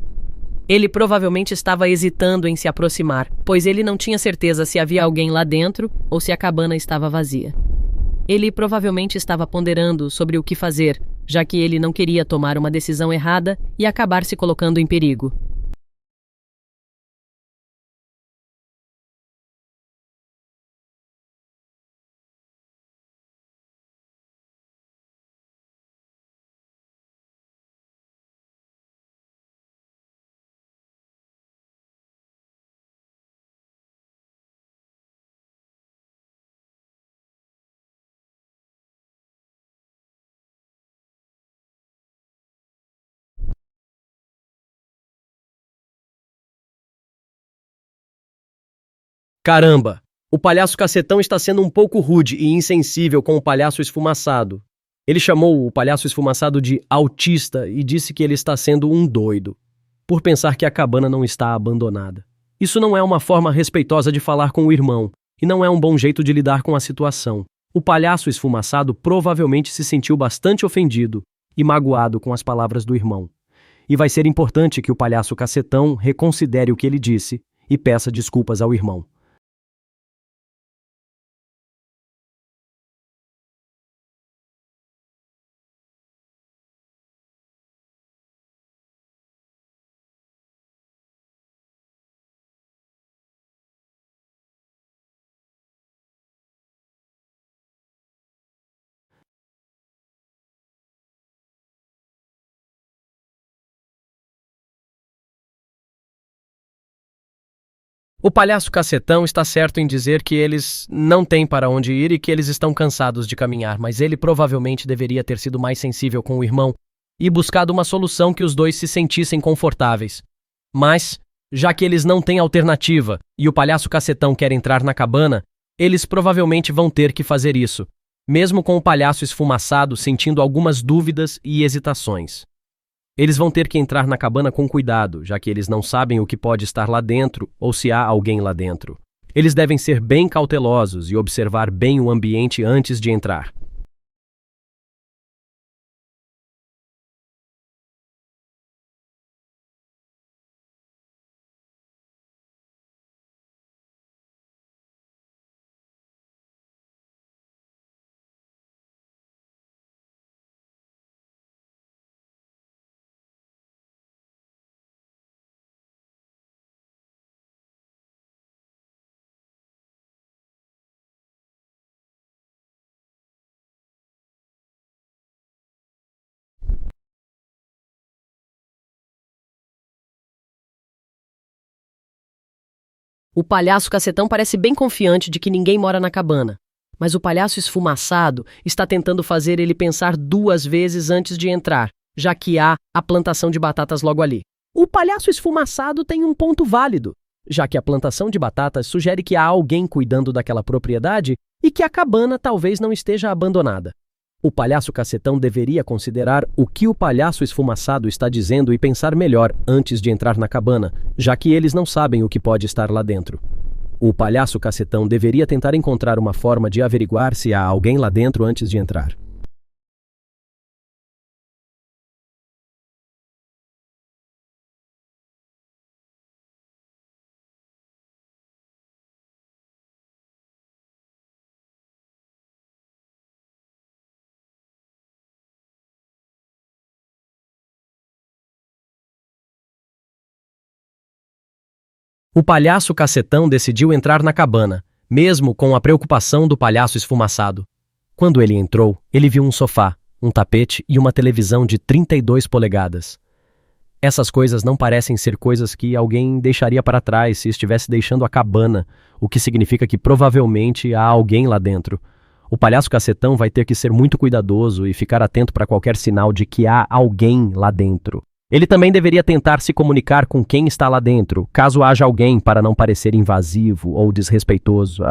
Ele provavelmente estava hesitando em se aproximar, pois ele não tinha certeza se havia alguém lá dentro ou se a cabana estava vazia. Ele provavelmente estava ponderando sobre o que fazer, já que ele não queria tomar uma decisão errada e acabar se colocando em perigo. Caramba! O palhaço cacetão está sendo um pouco rude e insensível com o palhaço esfumaçado. Ele chamou o palhaço esfumaçado de autista e disse que ele está sendo um doido, por pensar que a cabana não está abandonada. Isso não é uma forma respeitosa de falar com o irmão, e não é um bom jeito de lidar com a situação. O palhaço esfumaçado provavelmente se sentiu bastante ofendido e magoado com as palavras do irmão. E vai ser importante que o palhaço cacetão reconsidere o que ele disse e peça desculpas ao irmão. O palhaço cacetão está certo em dizer que eles não têm para onde ir e que eles estão cansados de caminhar, mas ele provavelmente deveria ter sido mais sensível com o irmão e buscado uma solução que os dois se sentissem confortáveis. Mas, já que eles não têm alternativa e o palhaço cacetão quer entrar na cabana, eles provavelmente vão ter que fazer isso, mesmo com o palhaço esfumaçado sentindo algumas dúvidas e hesitações. Eles vão ter que entrar na cabana com cuidado, já que eles não sabem o que pode estar lá dentro ou se há alguém lá dentro. Eles devem ser bem cautelosos e observar bem o ambiente antes de entrar. O palhaço cacetão parece bem confiante de que ninguém mora na cabana, mas o palhaço esfumaçado está tentando fazer ele pensar 2 vezes antes de entrar, já que há a plantação de batatas logo ali. O palhaço esfumaçado tem um ponto válido, já que a plantação de batatas sugere que há alguém cuidando daquela propriedade e que a cabana talvez não esteja abandonada. O palhaço cacetão deveria considerar o que o palhaço esfumaçado está dizendo e pensar melhor antes de entrar na cabana, já que eles não sabem o que pode estar lá dentro. O palhaço cacetão deveria tentar encontrar uma forma de averiguar se há alguém lá dentro antes de entrar. O palhaço cacetão decidiu entrar na cabana, mesmo com a preocupação do palhaço esfumaçado. Quando ele entrou, ele viu um sofá, um tapete e uma televisão de 32 polegadas. Essas coisas não parecem ser coisas que alguém deixaria para trás se estivesse deixando a cabana, o que significa que provavelmente há alguém lá dentro. O palhaço cacetão vai ter que ser muito cuidadoso e ficar atento para qualquer sinal de que há alguém lá dentro. Ele também deveria tentar se comunicar com quem está lá dentro, caso haja alguém, para não parecer invasivo ou desrespeitoso.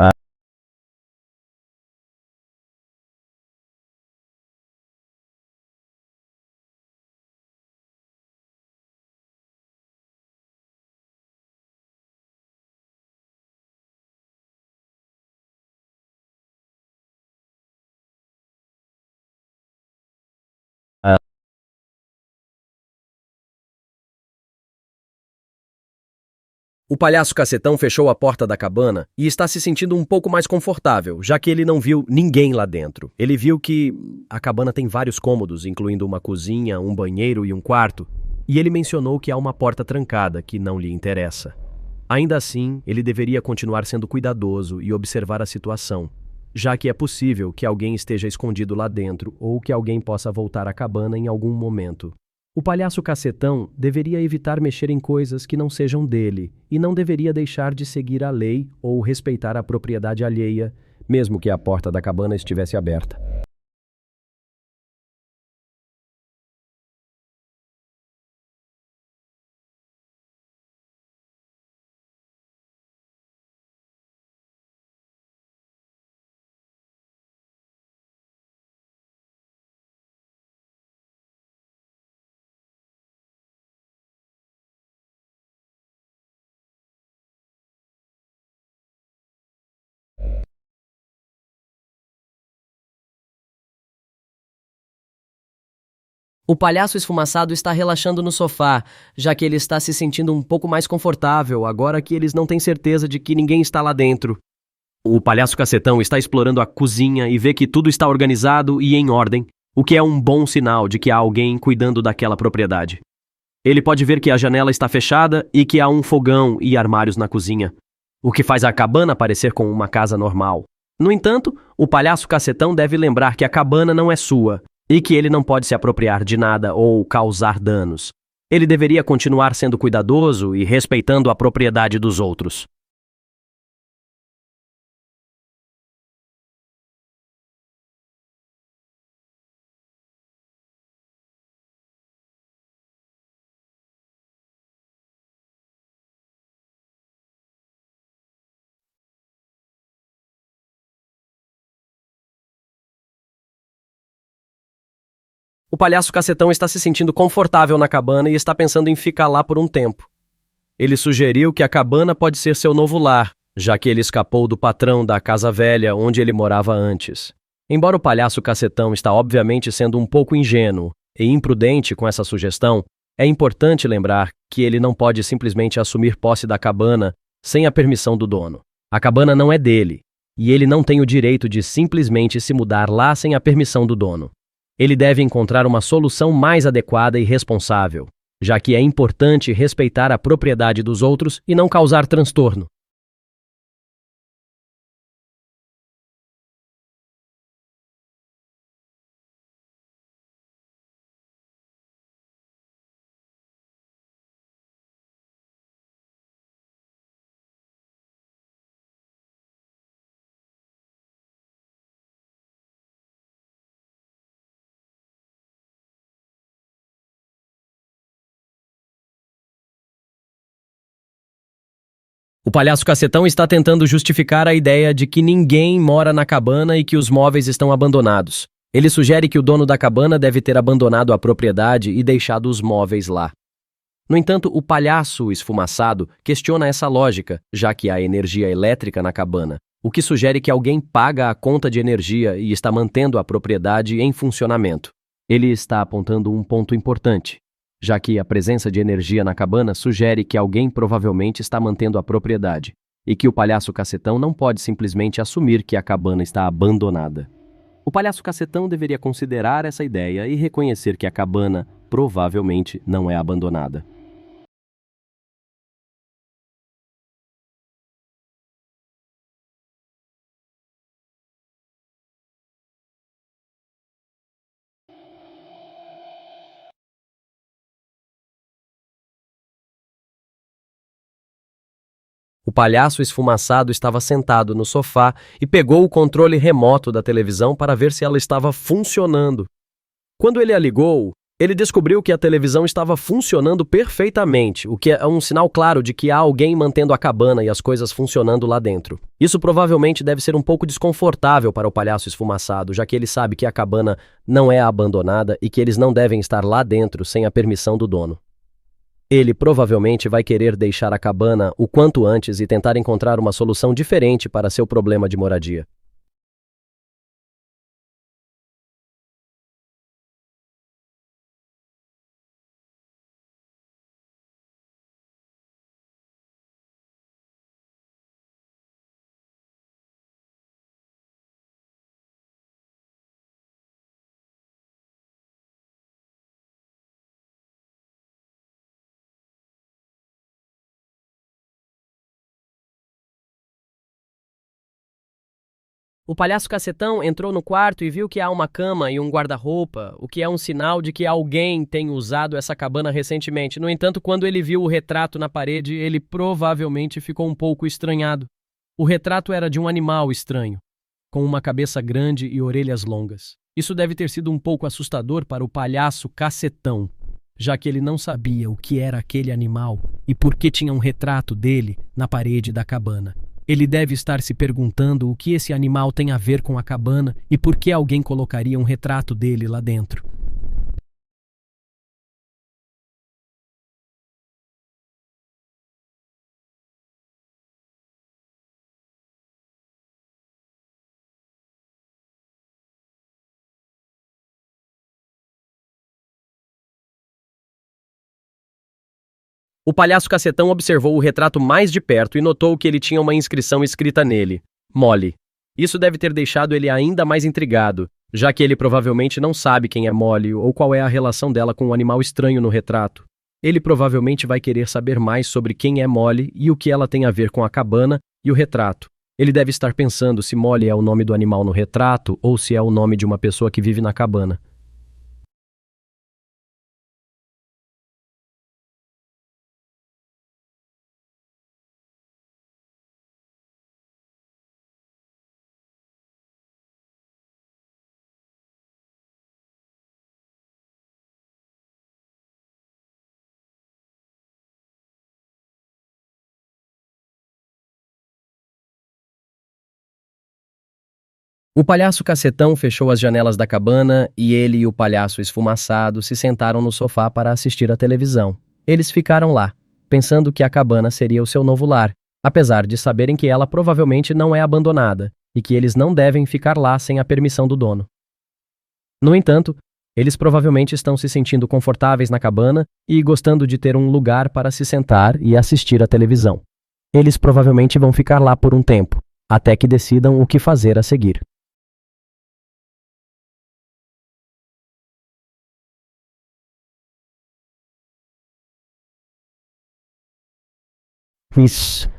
O palhaço cacetão fechou a porta da cabana e está se sentindo um pouco mais confortável, já que ele não viu ninguém lá dentro. Ele viu que a cabana tem vários cômodos, incluindo uma cozinha, um banheiro e um quarto, e ele mencionou que há uma porta trancada que não lhe interessa. Ainda assim, ele deveria continuar sendo cuidadoso e observar a situação, já que é possível que alguém esteja escondido lá dentro ou que alguém possa voltar à cabana em algum momento. O palhaço cacetão deveria evitar mexer em coisas que não sejam dele e não deveria deixar de seguir a lei ou respeitar a propriedade alheia, mesmo que a porta da cabana estivesse aberta. O palhaço esfumaçado está relaxando no sofá, já que ele está se sentindo um pouco mais confortável agora que eles não têm certeza de que ninguém está lá dentro. O palhaço cacetão está explorando a cozinha e vê que tudo está organizado e em ordem, o que é um bom sinal de que há alguém cuidando daquela propriedade. Ele pode ver que a janela está fechada e que há um fogão e armários na cozinha, o que faz a cabana parecer com uma casa normal. No entanto, o palhaço cacetão deve lembrar que a cabana não é sua e que ele não pode se apropriar de nada ou causar danos. Ele deveria continuar sendo cuidadoso e respeitando a propriedade dos outros. O palhaço cacetão está se sentindo confortável na cabana e está pensando em ficar lá por um tempo. Ele sugeriu que a cabana pode ser seu novo lar, já que ele escapou do patrão da casa velha onde ele morava antes. Embora o palhaço cacetão está obviamente sendo um pouco ingênuo e imprudente com essa sugestão, é importante lembrar que ele não pode simplesmente assumir posse da cabana sem a permissão do dono. A cabana não é dele, e ele não tem o direito de simplesmente se mudar lá sem a permissão do dono. Ele deve encontrar uma solução mais adequada e responsável, já que é importante respeitar a propriedade dos outros e não causar transtorno. O palhaço cacetão está tentando justificar a ideia de que ninguém mora na cabana e que os móveis estão abandonados. Ele sugere que o dono da cabana deve ter abandonado a propriedade e deixado os móveis lá. No entanto, o palhaço esfumaçado questiona essa lógica, já que há energia elétrica na cabana, o que sugere que alguém paga a conta de energia e está mantendo a propriedade em funcionamento. Ele está apontando um ponto importante, já que a presença de energia na cabana sugere que alguém provavelmente está mantendo a propriedade, e que o palhaço cacetão não pode simplesmente assumir que a cabana está abandonada. O palhaço cacetão deveria considerar essa ideia e reconhecer que a cabana provavelmente não é abandonada. O palhaço esfumaçado estava sentado no sofá e pegou o controle remoto da televisão para ver se ela estava funcionando. Quando ele a ligou, ele descobriu que a televisão estava funcionando perfeitamente, o que é um sinal claro de que há alguém mantendo a cabana e as coisas funcionando lá dentro. Isso provavelmente deve ser um pouco desconfortável para o palhaço esfumaçado, já que ele sabe que a cabana não é abandonada e que eles não devem estar lá dentro sem a permissão do dono. Ele provavelmente vai querer deixar a cabana o quanto antes e tentar encontrar uma solução diferente para seu problema de moradia. O palhaço cacetão entrou no quarto e viu que há uma cama e um guarda-roupa, o que é um sinal de que alguém tem usado essa cabana recentemente. No entanto, quando ele viu o retrato na parede, ele provavelmente ficou um pouco estranhado. O retrato era de um animal estranho, com uma cabeça grande e orelhas longas. Isso deve ter sido um pouco assustador para o palhaço cacetão, já que ele não sabia o que era aquele animal e por que tinha um retrato dele na parede da cabana. Ele deve estar se perguntando o que esse animal tem a ver com a cabana e por que alguém colocaria um retrato dele lá dentro. O palhaço cacetão observou o retrato mais de perto e notou que ele tinha uma inscrição escrita nele: Molly. Isso deve ter deixado ele ainda mais intrigado, já que ele provavelmente não sabe quem é Molly ou qual é a relação dela com o animal estranho no retrato. Ele provavelmente vai querer saber mais sobre quem é Molly e o que ela tem a ver com a cabana e o retrato. Ele deve estar pensando se Molly é o nome do animal no retrato ou se é o nome de uma pessoa que vive na cabana. O palhaço cacetão fechou as janelas da cabana e ele e o palhaço esfumaçado se sentaram no sofá para assistir à televisão. Eles ficaram lá, pensando que a cabana seria o seu novo lar, apesar de saberem que ela provavelmente não é abandonada e que eles não devem ficar lá sem a permissão do dono. No entanto, eles provavelmente estão se sentindo confortáveis na cabana e gostando de ter um lugar para se sentar e assistir à televisão. Eles provavelmente vão ficar lá por um tempo, até que decidam o que fazer a seguir. Isso.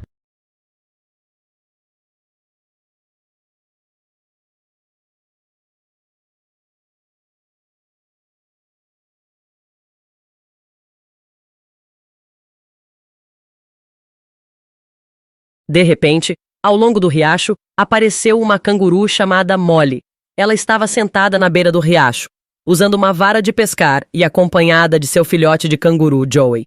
De repente, ao longo do riacho, apareceu uma canguru chamada Molly. Ela estava sentada na beira do riacho, usando uma vara de pescar e acompanhada de seu filhote de canguru, Joey.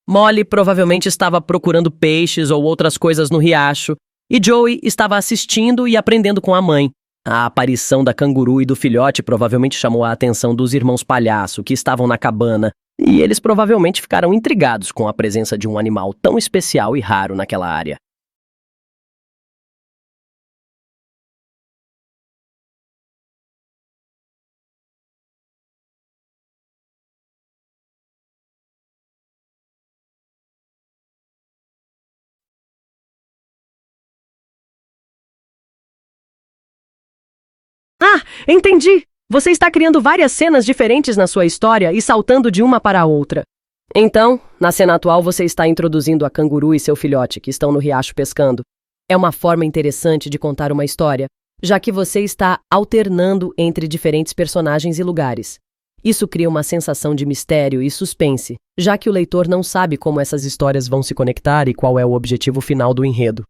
Molly provavelmente estava procurando peixes ou outras coisas no riacho, e Joey estava assistindo e aprendendo com a mãe. A aparição da canguru e do filhote provavelmente chamou a atenção dos irmãos palhaço que estavam na cabana, e eles provavelmente ficaram intrigados com a presença de um animal tão especial e raro naquela área. Ah, entendi! Você está criando várias cenas diferentes na sua história e saltando de uma para a outra. Então, na cena atual você está introduzindo a canguru e seu filhote, que estão no riacho pescando. É uma forma interessante de contar uma história, já que você está alternando entre diferentes personagens e lugares. Isso cria uma sensação de mistério e suspense, já que o leitor não sabe como essas histórias vão se conectar e qual é o objetivo final do enredo.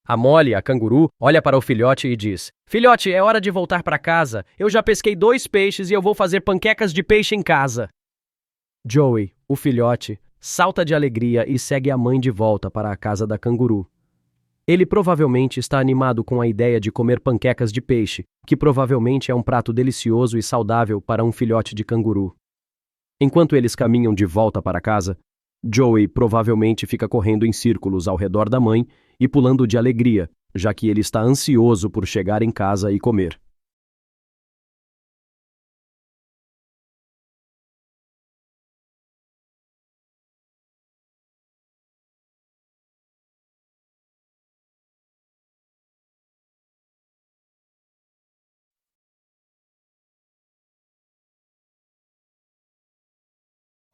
A Molly, a canguru, olha para o filhote e diz: Filhote, é hora de voltar para casa. Eu já pesquei 2 peixes e eu vou fazer panquecas de peixe em casa. Joey, o filhote, salta de alegria e segue a mãe de volta para a casa da canguru. Ele provavelmente está animado com a ideia de comer panquecas de peixe, que provavelmente é um prato delicioso e saudável para um filhote de canguru. Enquanto eles caminham de volta para casa, Joey provavelmente fica correndo em círculos ao redor da mãe e pulando de alegria, já que ele está ansioso por chegar em casa e comer.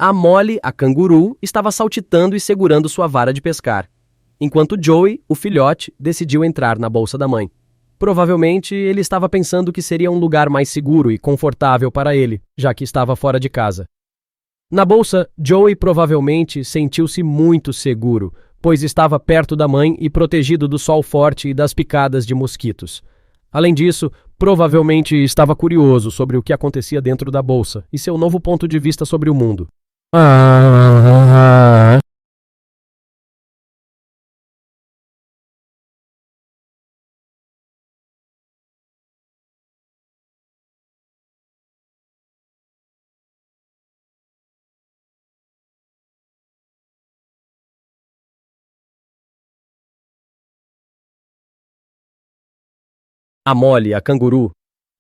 A Molly, a canguru, estava saltitando e segurando sua vara de pescar, enquanto Joey, o filhote, decidiu entrar na bolsa da mãe. Provavelmente ele estava pensando que seria um lugar mais seguro e confortável para ele, já que estava fora de casa. Na bolsa, Joey provavelmente sentiu-se muito seguro, pois estava perto da mãe e protegido do sol forte e das picadas de mosquitos. Além disso, provavelmente estava curioso sobre o que acontecia dentro da bolsa e seu novo ponto de vista sobre o mundo. A Molly, a canguru,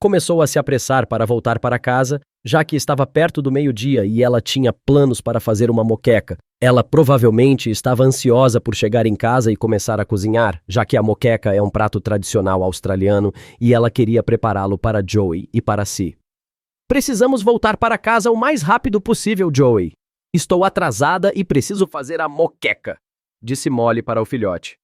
começou a se apressar para voltar para casa, já que estava perto do meio-dia e ela tinha planos para fazer uma moqueca. Ela provavelmente estava ansiosa por chegar em casa e começar a cozinhar, já que a moqueca é um prato tradicional australiano e ela queria prepará-lo para Joey e para si. Precisamos voltar para casa o mais rápido possível, Joey. Estou atrasada e preciso fazer a moqueca, disse Molly para o filhote.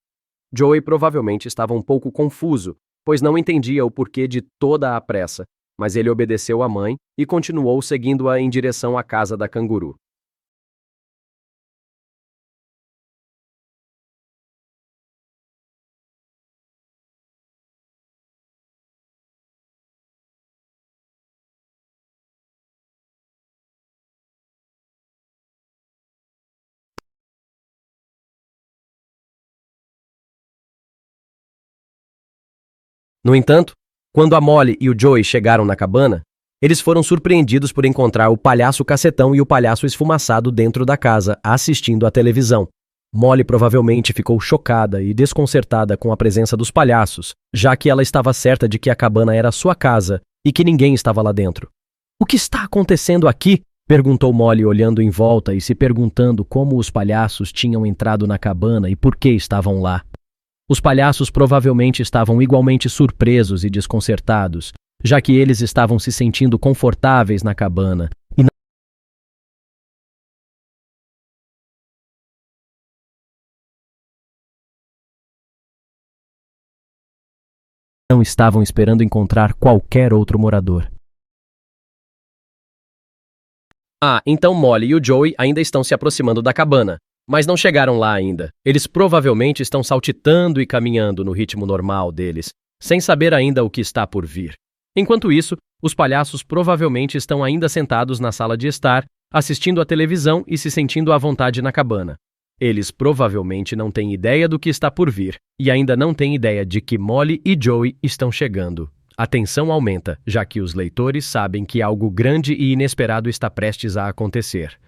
Joey provavelmente estava um pouco confuso, pois não entendia o porquê de toda a pressa, mas ele obedeceu à mãe e continuou seguindo-a em direção à casa da canguru. No entanto, quando a Molly e o Joey chegaram na cabana, eles foram surpreendidos por encontrar o palhaço Cacetão e o palhaço esfumaçado dentro da casa, assistindo à televisão. Molly provavelmente ficou chocada e desconcertada com a presença dos palhaços, já que ela estava certa de que a cabana era sua casa e que ninguém estava lá dentro. "O que está acontecendo aqui?" perguntou Molly, olhando em volta e se perguntando como os palhaços tinham entrado na cabana e por que estavam lá. Os palhaços provavelmente estavam igualmente surpresos e desconcertados, já que eles estavam se sentindo confortáveis na cabana e não estavam esperando encontrar qualquer outro morador. Então Molly e o Joey ainda estão se aproximando da cabana, mas não chegaram lá ainda. Eles provavelmente estão saltitando e caminhando no ritmo normal deles, sem saber ainda o que está por vir. Enquanto isso, os palhaços provavelmente estão ainda sentados na sala de estar, assistindo à televisão e se sentindo à vontade na cabana. Eles provavelmente não têm ideia do que está por vir, e ainda não têm ideia de que Molly e Joey estão chegando. A tensão aumenta, já que os leitores sabem que algo grande e inesperado está prestes a acontecer.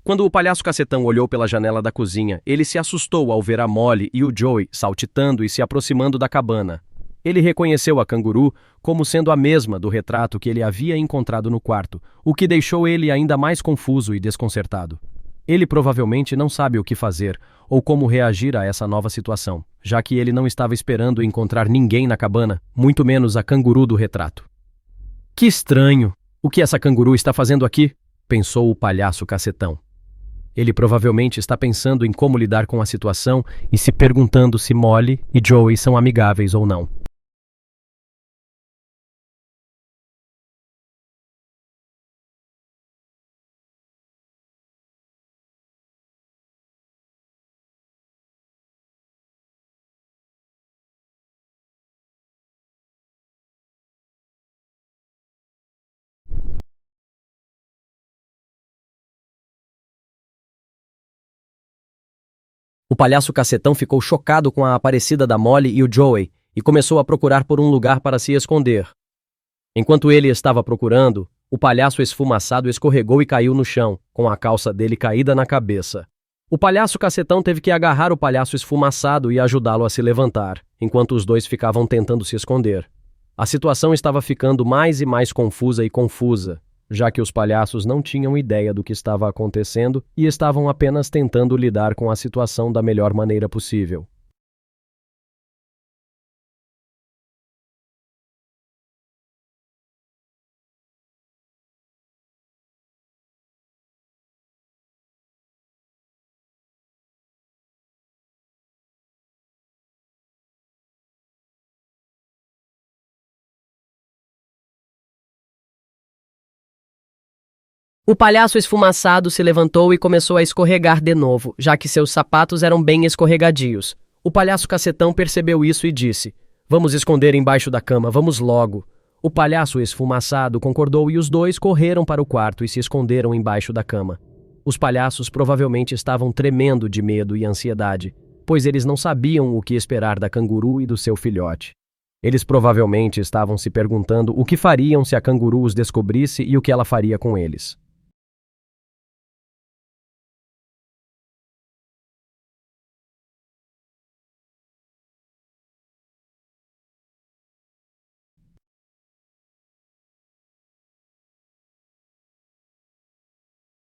Quando o palhaço Cacetão olhou pela janela da cozinha, ele se assustou ao ver a Molly e o Joey saltitando e se aproximando da cabana. Ele reconheceu a canguru como sendo a mesma do retrato que ele havia encontrado no quarto, o que deixou ele ainda mais confuso e desconcertado. Ele provavelmente não sabe o que fazer ou como reagir a essa nova situação, já que ele não estava esperando encontrar ninguém na cabana, muito menos a canguru do retrato. "Que estranho! O que essa canguru está fazendo aqui?" pensou o palhaço Cacetão. Ele provavelmente está pensando em como lidar com a situação e se perguntando se Molly e Joey são amigáveis ou não. O palhaço Cacetão ficou chocado com a aparecida da Molly e o Joey e começou a procurar por um lugar para se esconder. Enquanto ele estava procurando, o palhaço esfumaçado escorregou e caiu no chão, com a calça dele caída na cabeça. O palhaço Cacetão teve que agarrar o palhaço esfumaçado e ajudá-lo a se levantar, enquanto os dois ficavam tentando se esconder. A situação estava ficando mais e mais confusa, já que os palhaços não tinham ideia do que estava acontecendo e estavam apenas tentando lidar com a situação da melhor maneira possível. O palhaço esfumaçado se levantou e começou a escorregar de novo, já que seus sapatos eram bem escorregadios. O palhaço Cacetão percebeu isso e disse: "Vamos esconder embaixo da cama, vamos logo." O palhaço esfumaçado concordou e os dois correram para o quarto e se esconderam embaixo da cama. Os palhaços provavelmente estavam tremendo de medo e ansiedade, pois eles não sabiam o que esperar da canguru e do seu filhote. Eles provavelmente estavam se perguntando o que fariam se a canguru os descobrisse e o que ela faria com eles.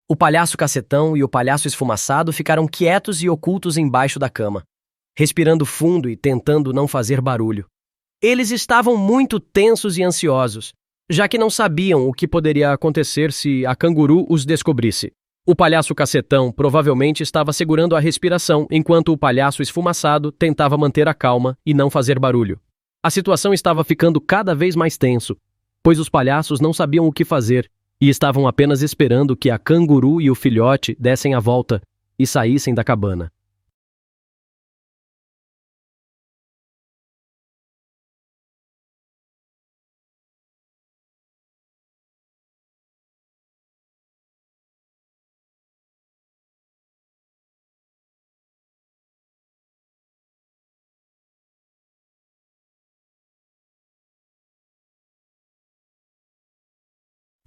O palhaço Cacetão e o palhaço esfumaçado ficaram quietos e ocultos embaixo da cama, respirando fundo e tentando não fazer barulho. Eles estavam muito tensos e ansiosos, já que não sabiam o que poderia acontecer se a canguru os descobrisse. O palhaço Cacetão provavelmente estava segurando a respiração enquanto o palhaço esfumaçado tentava manter a calma e não fazer barulho. A situação estava ficando cada vez mais tenso, pois os palhaços não sabiam o que fazer e estavam apenas esperando que a canguru e o filhote dessem a volta e saíssem da cabana.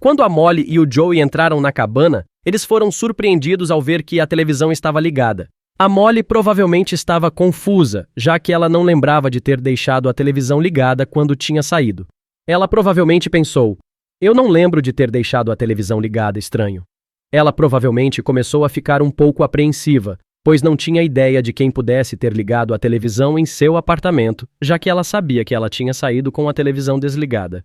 Quando a Molly e o Joey entraram na cabana, eles foram surpreendidos ao ver que a televisão estava ligada. A Molly provavelmente estava confusa, já que ela não lembrava de ter deixado a televisão ligada quando tinha saído. Ela provavelmente pensou: eu não lembro de ter deixado a televisão ligada, estranho. Ela provavelmente começou a ficar um pouco apreensiva, pois não tinha ideia de quem pudesse ter ligado a televisão em seu apartamento, já que ela sabia que ela tinha saído com a televisão desligada.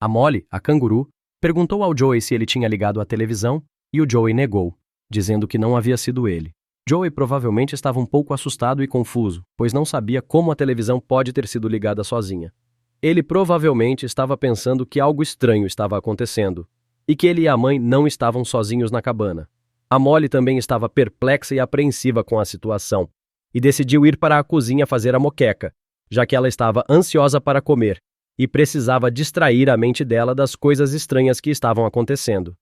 A Molly, a canguru, perguntou ao Joey se ele tinha ligado a televisão e o Joey negou, dizendo que não havia sido ele. Joey provavelmente estava um pouco assustado e confuso, pois não sabia como a televisão pode ter sido ligada sozinha. Ele provavelmente estava pensando que algo estranho estava acontecendo e que ele e a mãe não estavam sozinhos na cabana. A Molly também estava perplexa e apreensiva com a situação e decidiu ir para a cozinha fazer a moqueca, já que ela estava ansiosa para comer e precisava distrair a mente dela das coisas estranhas que estavam acontecendo.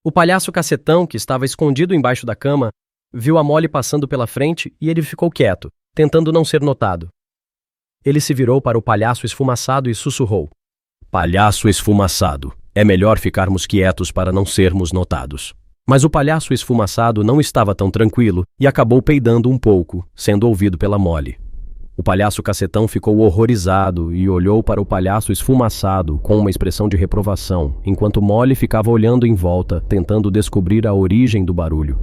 O palhaço cacetão, que estava escondido embaixo da cama, viu a Molly passando pela frente e ele ficou quieto, tentando não ser notado. Ele se virou para o palhaço esfumaçado e sussurrou: Palhaço esfumaçado, é melhor ficarmos quietos para não sermos notados. Mas o palhaço esfumaçado não estava tão tranquilo e acabou peidando um pouco, sendo ouvido pela Molly. O palhaço cacetão ficou horrorizado e olhou para o palhaço esfumaçado com uma expressão de reprovação, enquanto Molly ficava olhando em volta, tentando descobrir a origem do barulho.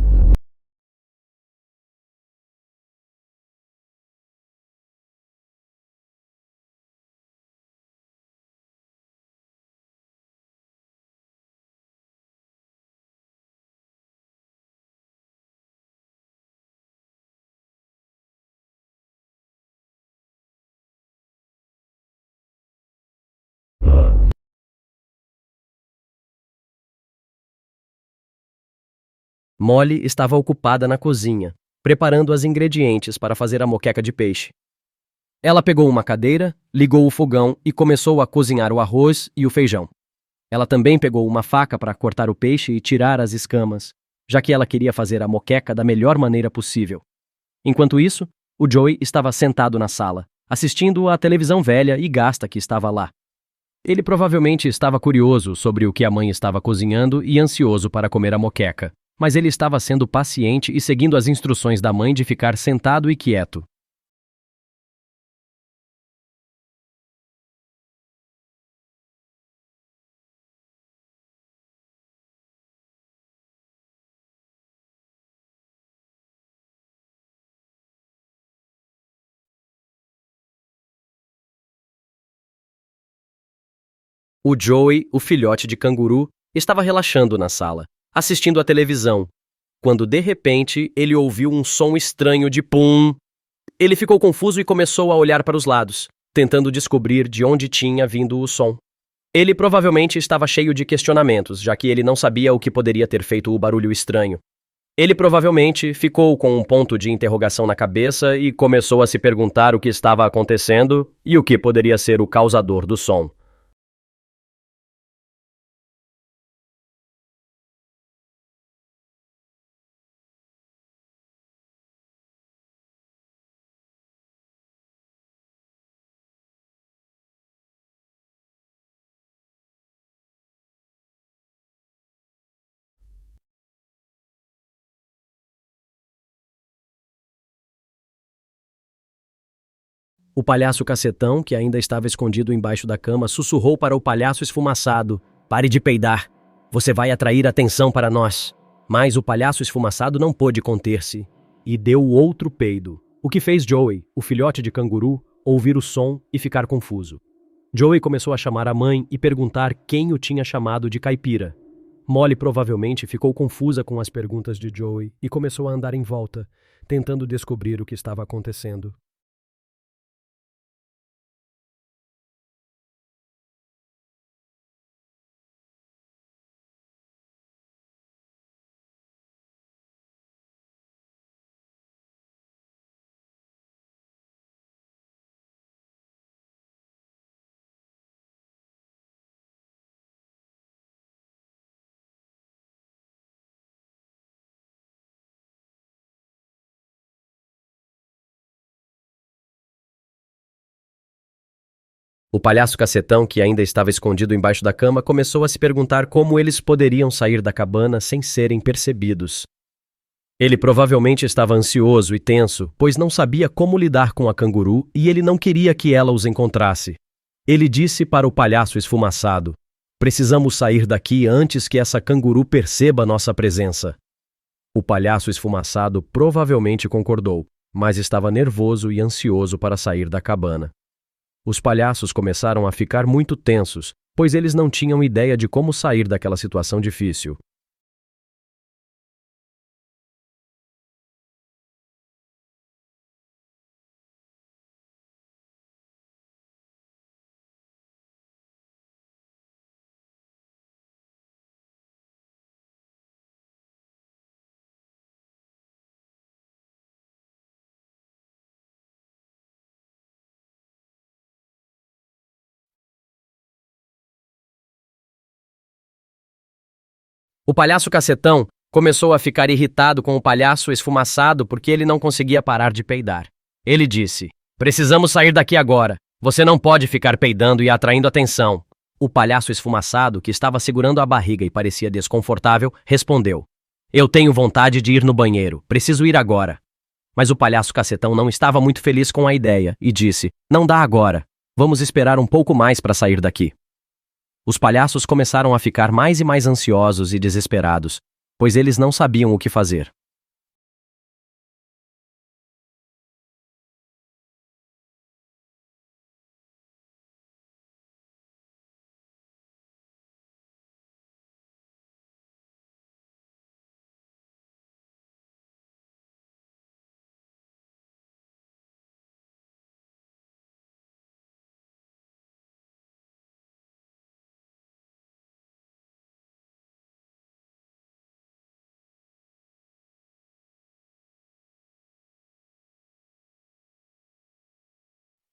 Molly estava ocupada na cozinha, preparando os ingredientes para fazer a moqueca de peixe. Ela pegou uma cadeira, ligou o fogão e começou a cozinhar o arroz e o feijão. Ela também pegou uma faca para cortar o peixe e tirar as escamas, já que ela queria fazer a moqueca da melhor maneira possível. Enquanto isso, o Joey estava sentado na sala, assistindo à televisão velha e gasta que estava lá. Ele provavelmente estava curioso sobre o que a mãe estava cozinhando e ansioso para comer a moqueca, mas ele estava sendo paciente e seguindo as instruções da mãe de ficar sentado e quieto. O Joey, o filhote de canguru, estava relaxando na sala, assistindo à televisão, quando de repente ele ouviu um som estranho de pum. Ele ficou confuso e começou a olhar para os lados, tentando descobrir de onde tinha vindo o som. Ele provavelmente estava cheio de questionamentos, já que ele não sabia o que poderia ter feito o barulho estranho. Ele provavelmente ficou com um ponto de interrogação na cabeça e começou a se perguntar o que estava acontecendo e o que poderia ser o causador do som. O palhaço cacetão, que ainda estava escondido embaixo da cama, sussurrou para o palhaço esfumaçado: "Pare de peidar. Você vai atrair atenção para nós." Mas o palhaço esfumaçado não pôde conter-se e deu outro peido, o que fez Joey, o filhote de canguru, ouvir o som e ficar confuso. Joey começou a chamar a mãe e perguntar quem o tinha chamado de caipira. Molly provavelmente ficou confusa com as perguntas de Joey e começou a andar em volta, tentando descobrir o que estava acontecendo. O palhaço cacetão, que ainda estava escondido embaixo da cama, começou a se perguntar como eles poderiam sair da cabana sem serem percebidos. Ele provavelmente estava ansioso e tenso, pois não sabia como lidar com a canguru e ele não queria que ela os encontrasse. Ele disse para o palhaço esfumaçado: "Precisamos sair daqui antes que essa canguru perceba nossa presença." O palhaço esfumaçado provavelmente concordou, mas estava nervoso e ansioso para sair da cabana. Os palhaços começaram a ficar muito tensos, pois eles não tinham ideia de como sair daquela situação difícil. O palhaço cacetão começou a ficar irritado com o palhaço esfumaçado porque ele não conseguia parar de peidar. Ele disse: "Precisamos sair daqui agora. Você não pode ficar peidando e atraindo atenção." O palhaço esfumaçado, que estava segurando a barriga e parecia desconfortável, respondeu: "Eu tenho vontade de ir no banheiro. Preciso ir agora." Mas o palhaço cacetão não estava muito feliz com a ideia e disse: "Não dá agora. Vamos esperar um pouco mais para sair daqui." Os palhaços começaram a ficar mais e mais ansiosos e desesperados, pois eles não sabiam o que fazer.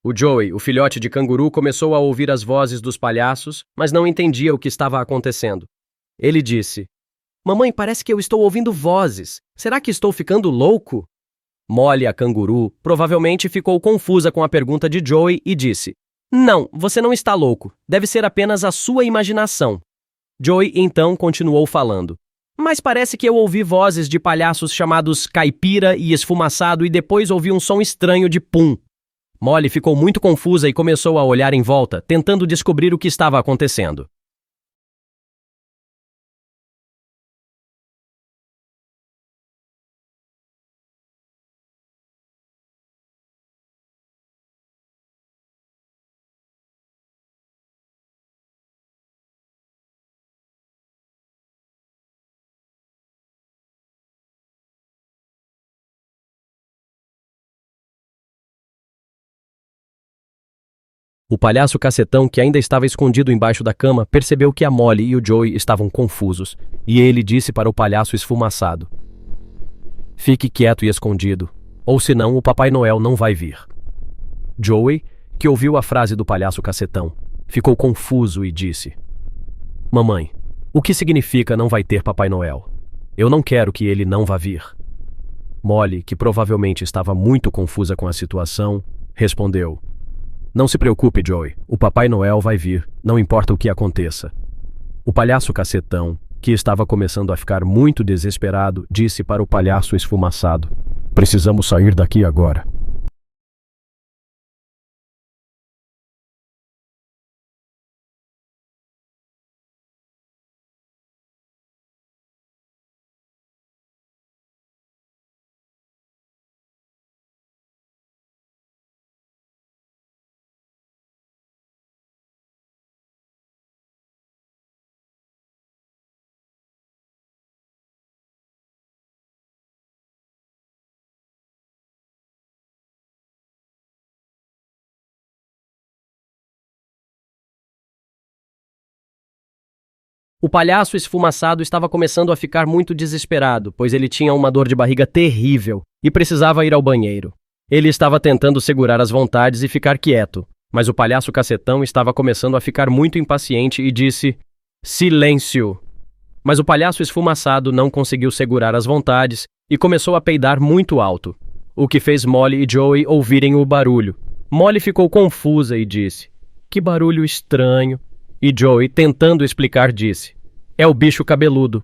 O Joey, o filhote de canguru, começou a ouvir as vozes dos palhaços, mas não entendia o que estava acontecendo. Ele disse: "Mamãe, parece que eu estou ouvindo vozes. Será que estou ficando louco?" Molly, a canguru, provavelmente ficou confusa com a pergunta de Joey e disse: "Não, você não está louco. Deve ser apenas a sua imaginação." Joey então continuou falando: "Mas parece que eu ouvi vozes de palhaços chamados Caipira e Esfumaçado e depois ouvi um som estranho de pum." Molly ficou muito confusa e começou a olhar em volta, tentando descobrir o que estava acontecendo. O palhaço cacetão, que ainda estava escondido embaixo da cama, percebeu que a Molly e o Joey estavam confusos, e ele disse para o palhaço esfumaçado: "Fique quieto e escondido, ou senão o Papai Noel não vai vir." Joey, que ouviu a frase do palhaço cacetão, ficou confuso e disse: "Mamãe, o que significa não vai ter Papai Noel? Eu não quero que ele não vá vir." Molly, que provavelmente estava muito confusa com a situação, respondeu: "Não se preocupe, Joey. O Papai Noel vai vir, não importa o que aconteça." O palhaço cacetão, que estava começando a ficar muito desesperado, disse para o palhaço esfumaçado: "Precisamos sair daqui agora." O palhaço esfumaçado estava começando a ficar muito desesperado, pois ele tinha uma dor de barriga terrível e precisava ir ao banheiro. Ele estava tentando segurar as vontades e ficar quieto, mas o palhaço cacetão estava começando a ficar muito impaciente e disse: "Silêncio!" Mas o palhaço esfumaçado não conseguiu segurar as vontades e começou a peidar muito alto, o que fez Molly e Joey ouvirem o barulho. Molly ficou confusa e disse: "Que barulho estranho." E Joey, tentando explicar, disse: "É o bicho cabeludo."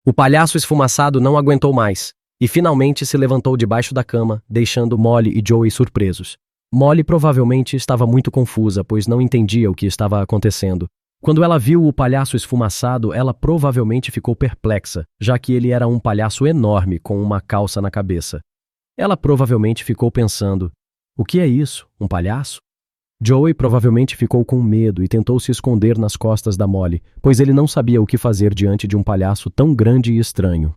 O palhaço esfumaçado não aguentou mais e finalmente se levantou debaixo da cama, deixando Molly e Joey surpresos. Molly provavelmente estava muito confusa, pois não entendia o que estava acontecendo. Quando ela viu o palhaço esfumaçado, ela provavelmente ficou perplexa, já que ele era um palhaço enorme com uma calça na cabeça. Ela provavelmente ficou pensando: o que é isso? Um palhaço? Joey provavelmente ficou com medo e tentou se esconder nas costas da Molly, pois ele não sabia o que fazer diante de um palhaço tão grande e estranho.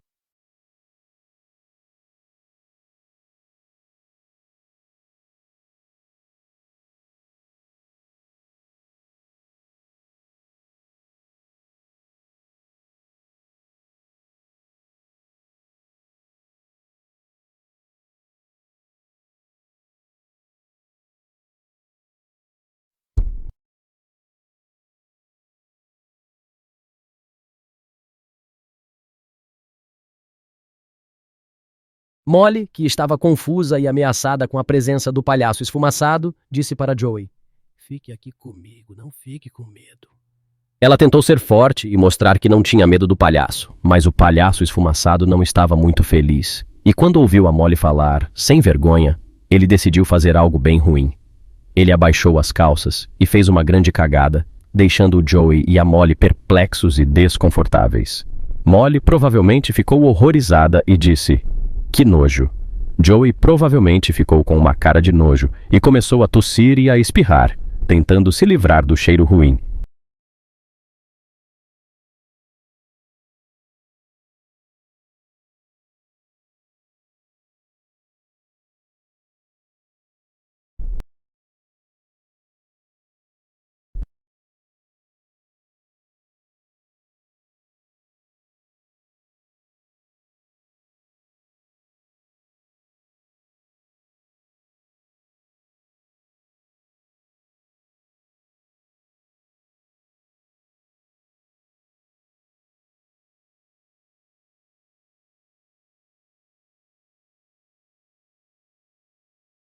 Molly, que estava confusa e ameaçada com a presença do palhaço esfumaçado, disse para Joey: "Fique aqui comigo, não fique com medo." Ela tentou ser forte e mostrar que não tinha medo do palhaço, mas o palhaço esfumaçado não estava muito feliz. E quando ouviu a Molly falar, sem vergonha, ele decidiu fazer algo bem ruim. Ele abaixou as calças e fez uma grande cagada, deixando o Joey e a Molly perplexos e desconfortáveis. Molly provavelmente ficou horrorizada e disse: "Que nojo." Joey provavelmente ficou com uma cara de nojo e começou a tossir e a espirrar, tentando se livrar do cheiro ruim.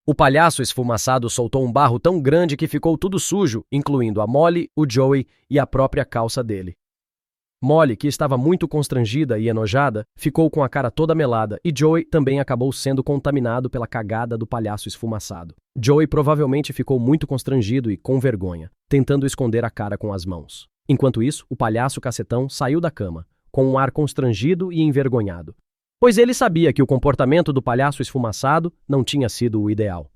O palhaço esfumaçado soltou um barro tão grande que ficou tudo sujo, incluindo a Molly, o Joey e a própria calça dele. Molly, que estava muito constrangida e enojada, ficou com a cara toda melada e Joey também acabou sendo contaminado pela cagada do palhaço esfumaçado. Joey provavelmente ficou muito constrangido e com vergonha, tentando esconder a cara com as mãos. Enquanto isso, o palhaço cacetão saiu da cama, com um ar constrangido e envergonhado, pois ele sabia que o comportamento do palhaço esfumaçado não tinha sido o ideal.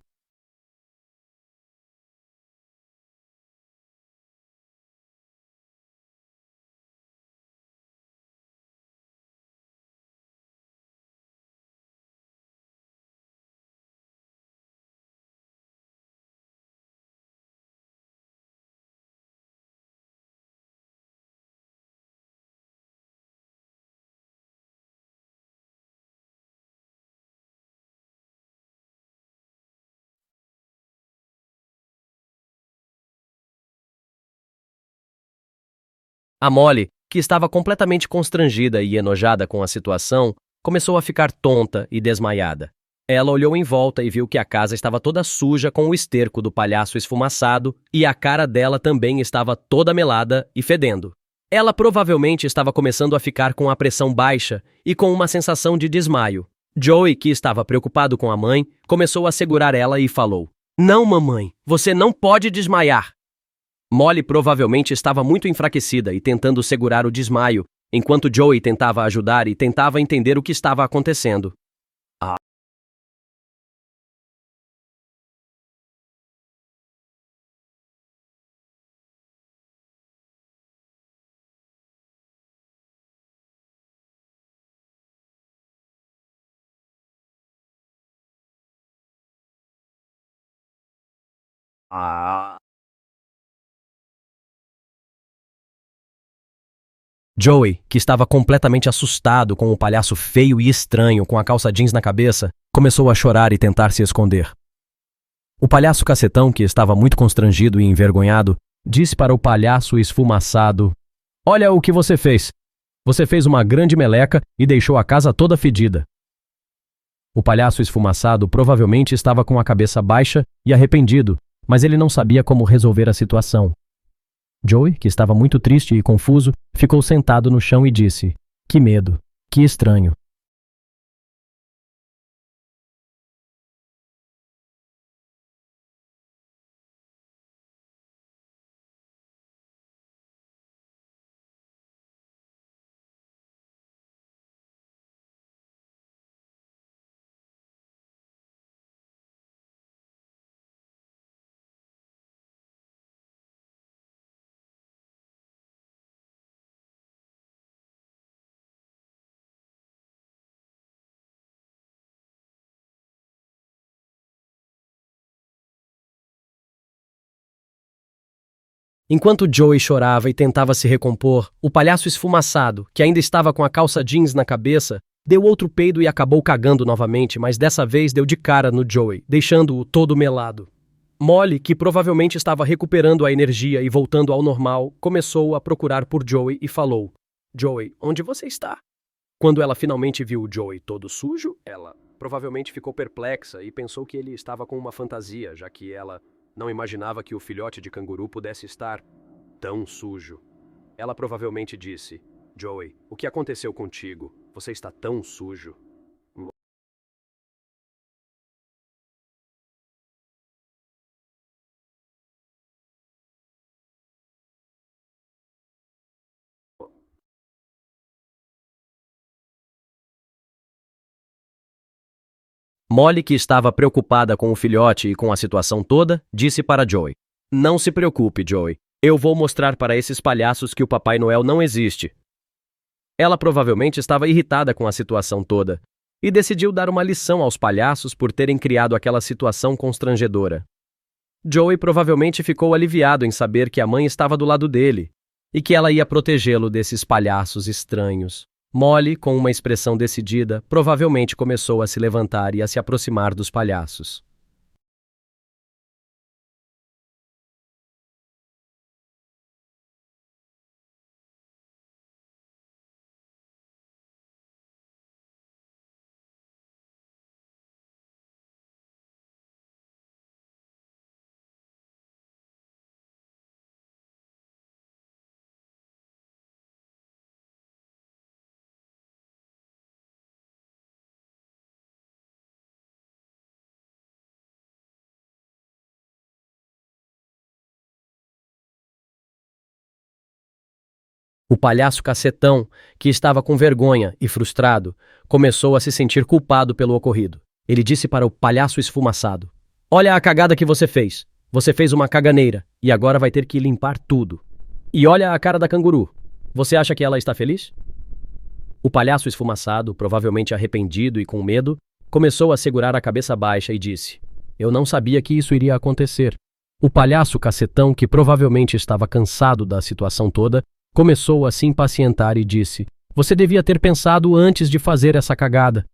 A Molly, que estava completamente constrangida e enojada com a situação, começou a ficar tonta e desmaiada. Ela olhou em volta e viu que a casa estava toda suja com o esterco do palhaço esfumaçado e a cara dela também estava toda melada e fedendo. Ela provavelmente estava começando a ficar com a pressão baixa e com uma sensação de desmaio. Joey, que estava preocupado com a mãe, começou a segurar ela e falou: "Não, mamãe, você não pode desmaiar." Molly provavelmente estava muito enfraquecida e tentando segurar o desmaio, enquanto Joey tentava ajudar e tentava entender o que estava acontecendo. Joey, que estava completamente assustado com o palhaço feio e estranho com a calça jeans na cabeça, começou a chorar e tentar se esconder. O palhaço cacetão, que estava muito constrangido e envergonhado, disse para o palhaço esfumaçado: "Olha o que você fez. Você fez uma grande meleca e deixou a casa toda fedida." O palhaço esfumaçado provavelmente estava com a cabeça baixa e arrependido, mas ele não sabia como resolver a situação. Joey, que estava muito triste e confuso, ficou sentado no chão e disse: "Que medo, que estranho." Enquanto Joey chorava e tentava se recompor, o palhaço esfumaçado, que ainda estava com a calça jeans na cabeça, deu outro peido e acabou cagando novamente, mas dessa vez deu de cara no Joey, deixando-o todo melado. Molly, que provavelmente estava recuperando a energia e voltando ao normal, começou a procurar por Joey e falou: "Joey, onde você está?" Quando ela finalmente viu o Joey todo sujo, ela provavelmente ficou perplexa e pensou que ele estava com uma fantasia, já que ela não imaginava que o filhote de canguru pudesse estar tão sujo. Ela provavelmente disse: "Joey, o que aconteceu contigo? Você está tão sujo." Molly, que estava preocupada com o filhote e com a situação toda, disse para Joey: "Não se preocupe, Joey. Eu vou mostrar para esses palhaços que o Papai Noel não existe." Ela provavelmente estava irritada com a situação toda e decidiu dar uma lição aos palhaços por terem criado aquela situação constrangedora. Joey provavelmente ficou aliviado em saber que a mãe estava do lado dele e que ela ia protegê-lo desses palhaços estranhos. Molly, com uma expressão decidida, provavelmente começou a se levantar e a se aproximar dos palhaços. O palhaço cacetão, que estava com vergonha e frustrado, começou a se sentir culpado pelo ocorrido. Ele disse para o palhaço esfumaçado: "Olha a cagada que você fez. Você fez uma caganeira e agora vai ter que limpar tudo. E olha a cara da canguru. Você acha que ela está feliz?" O palhaço esfumaçado, provavelmente arrependido e com medo, começou a segurar a cabeça baixa e disse: "Eu não sabia que isso iria acontecer." O palhaço cacetão, que provavelmente estava cansado da situação toda, começou a se impacientar e disse: "Você devia ter pensado antes de fazer essa cagada."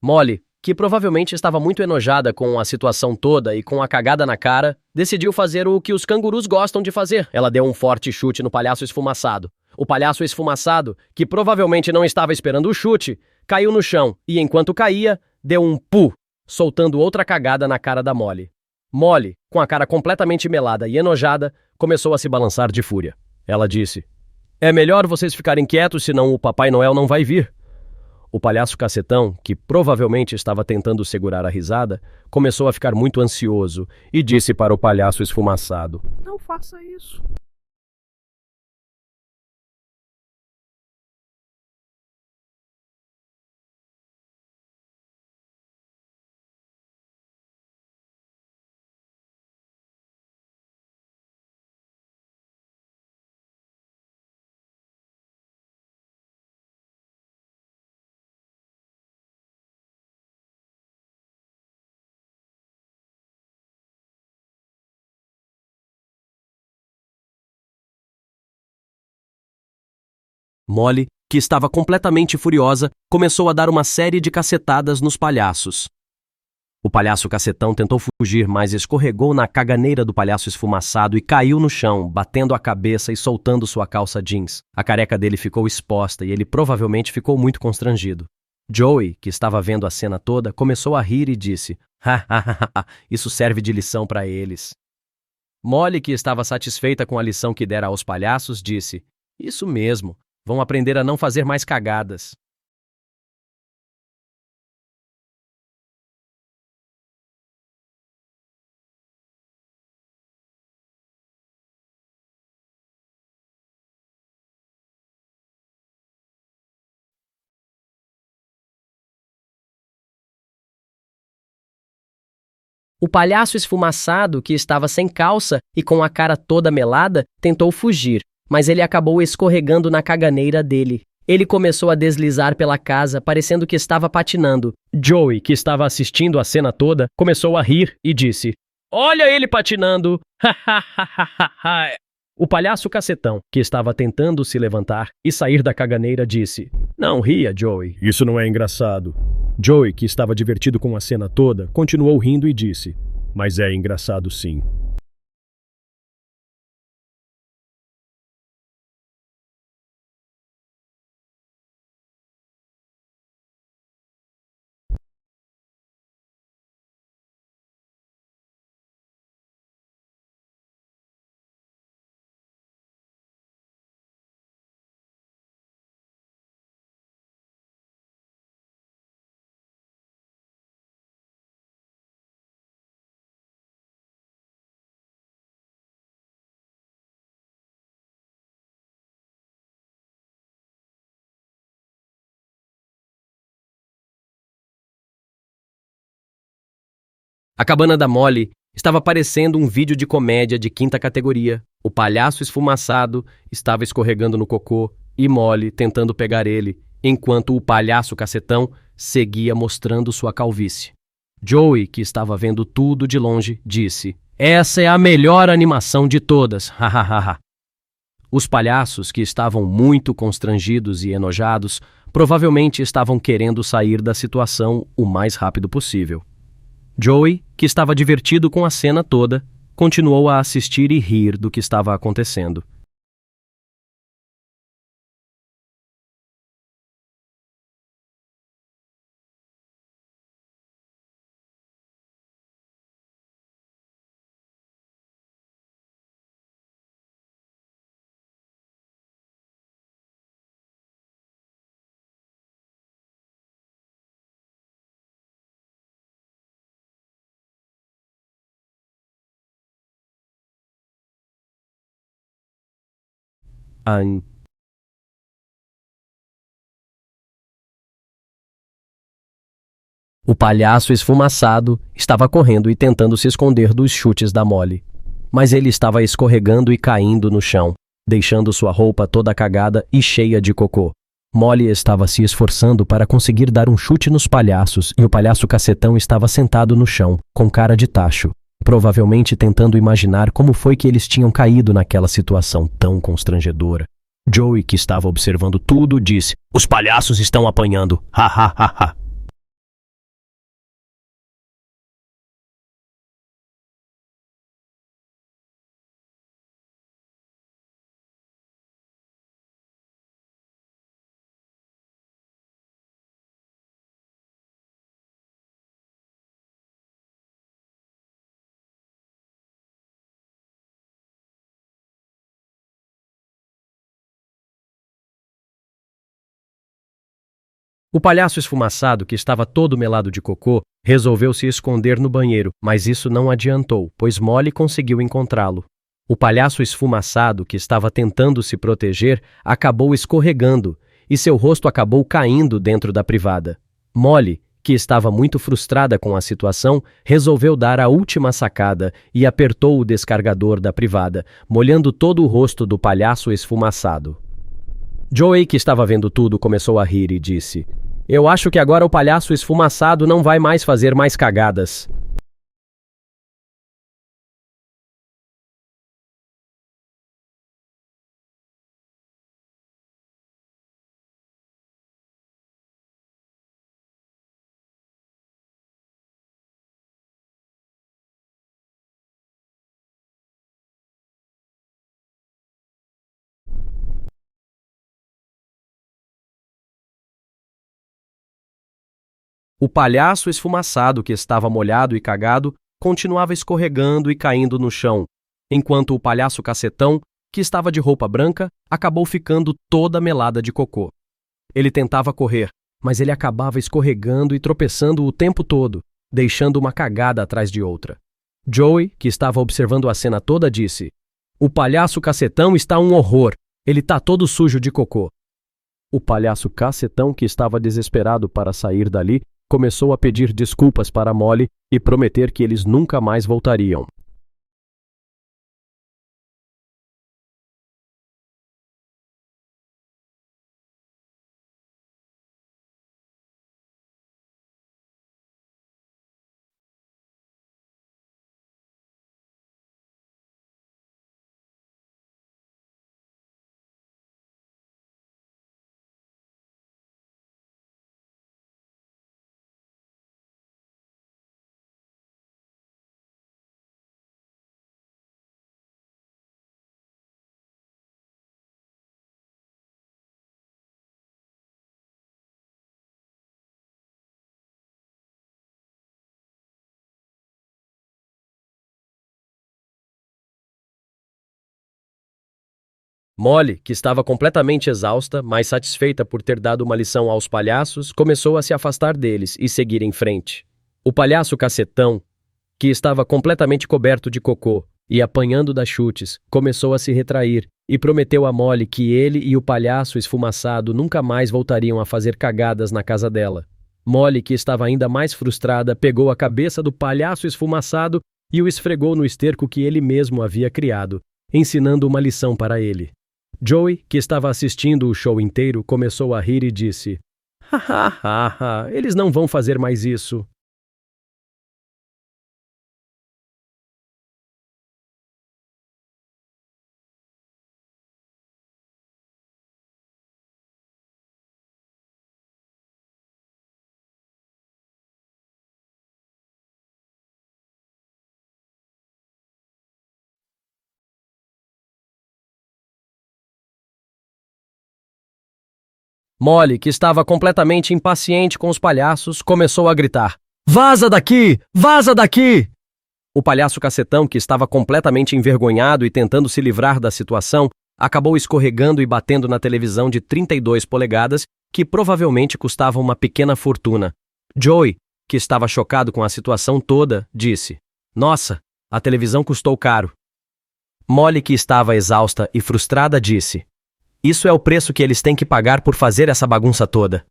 Molly, que provavelmente estava muito enojada com a situação toda e com a cagada na cara, decidiu fazer o que os cangurus gostam de fazer. Ela deu um forte chute no palhaço esfumaçado. O palhaço esfumaçado, que provavelmente não estava esperando o chute, caiu no chão e, enquanto caía, deu um pu, soltando outra cagada na cara da Molly. Molly, com a cara completamente melada e enojada, começou a se balançar de fúria. Ela disse: É melhor vocês ficarem quietos, senão o Papai Noel não vai vir. O palhaço cacetão, que provavelmente estava tentando segurar a risada, começou a ficar muito ansioso e disse para o palhaço esfumaçado: Não faça isso. Molly, que estava completamente furiosa, começou a dar uma série de cacetadas nos palhaços. O palhaço cacetão tentou fugir, mas escorregou na caganeira do palhaço esfumaçado e caiu no chão, batendo a cabeça e soltando sua calça jeans. A careca dele ficou exposta e ele provavelmente ficou muito constrangido. Joey, que estava vendo a cena toda, começou a rir e disse: Isso serve de lição para eles. Molly, que estava satisfeita com a lição que dera aos palhaços, disse: Isso mesmo, vão aprender a não fazer mais cagadas. O palhaço esfumaçado, que estava sem calça e com a cara toda melada, tentou fugir, mas ele acabou escorregando na caganeira dele. Ele começou a deslizar pela casa, parecendo que estava patinando. Joey, que estava assistindo a cena toda, começou a rir e disse: Olha ele patinando! O palhaço cacetão, que estava tentando se levantar e sair da caganeira, disse: Não ria, Joey. Isso não é engraçado. Joey, que estava divertido com a cena toda, continuou rindo e disse: Mas é engraçado sim. A cabana da Molly estava parecendo um vídeo de comédia de quinta categoria. O palhaço esfumaçado estava escorregando no cocô e Molly tentando pegar ele, enquanto o palhaço cacetão seguia mostrando sua calvície. Joey, que estava vendo tudo de longe, disse: Essa é a melhor animação de todas, hahaha. Os palhaços, que estavam muito constrangidos e enojados, provavelmente estavam querendo sair da situação o mais rápido possível. Joey, que estava divertido com a cena toda, continuou a assistir e rir do que estava acontecendo. An O palhaço esfumaçado estava correndo e tentando se esconder dos chutes da Molly. Mas ele estava escorregando e caindo no chão, deixando sua roupa toda cagada e cheia de cocô. Molly estava se esforçando para conseguir dar um chute nos palhaços e o palhaço cacetão estava sentado no chão, com cara de tacho, provavelmente tentando imaginar como foi que eles tinham caído naquela situação tão constrangedora. Joey, que estava observando tudo, disse: Os palhaços estão apanhando, ha ha ha ha. O palhaço esfumaçado, que estava todo melado de cocô, resolveu se esconder no banheiro, mas isso não adiantou, pois Molly conseguiu encontrá-lo. O palhaço esfumaçado, que estava tentando se proteger, acabou escorregando e seu rosto acabou caindo dentro da privada. Molly, que estava muito frustrada com a situação, resolveu dar a última sacada e apertou o descargador da privada, molhando todo o rosto do palhaço esfumaçado. Joey, que estava vendo tudo, começou a rir e disse: "Eu acho que agora o palhaço esfumaçado não vai mais fazer mais cagadas." O palhaço esfumaçado, que estava molhado e cagado, continuava escorregando e caindo no chão, enquanto o palhaço cacetão, que estava de roupa branca, acabou ficando toda melada de cocô. Ele tentava correr, mas ele acabava escorregando e tropeçando o tempo todo, deixando uma cagada atrás de outra. Joey, que estava observando a cena toda, disse: "O palhaço cacetão está um horror, ele tá todo sujo de cocô." O palhaço cacetão, que estava desesperado para sair dali, começou a pedir desculpas para Molly e prometer que eles nunca mais voltariam. Molly, que estava completamente exausta, mas satisfeita por ter dado uma lição aos palhaços, começou a se afastar deles e seguir em frente. O palhaço cacetão, que estava completamente coberto de cocô e apanhando das chutes, começou a se retrair e prometeu a Molly que ele e o palhaço esfumaçado nunca mais voltariam a fazer cagadas na casa dela. Molly, que estava ainda mais frustrada, pegou a cabeça do palhaço esfumaçado e o esfregou no esterco que ele mesmo havia criado, ensinando uma lição para ele. Joey, que estava assistindo o show inteiro, começou a rir e disse: "Hahaha, eles não vão fazer mais isso." Molly, que estava completamente impaciente com os palhaços, começou a gritar: "Vaza daqui! Vaza daqui!" O palhaço cacetão, que estava completamente envergonhado e tentando se livrar da situação, acabou escorregando e batendo na televisão de 32 polegadas, que provavelmente custava uma pequena fortuna. Joey, que estava chocado com a situação toda, disse: "Nossa, a televisão custou caro." Molly, que estava exausta e frustrada, disse: "Isso é o preço que eles têm que pagar por fazer essa bagunça toda."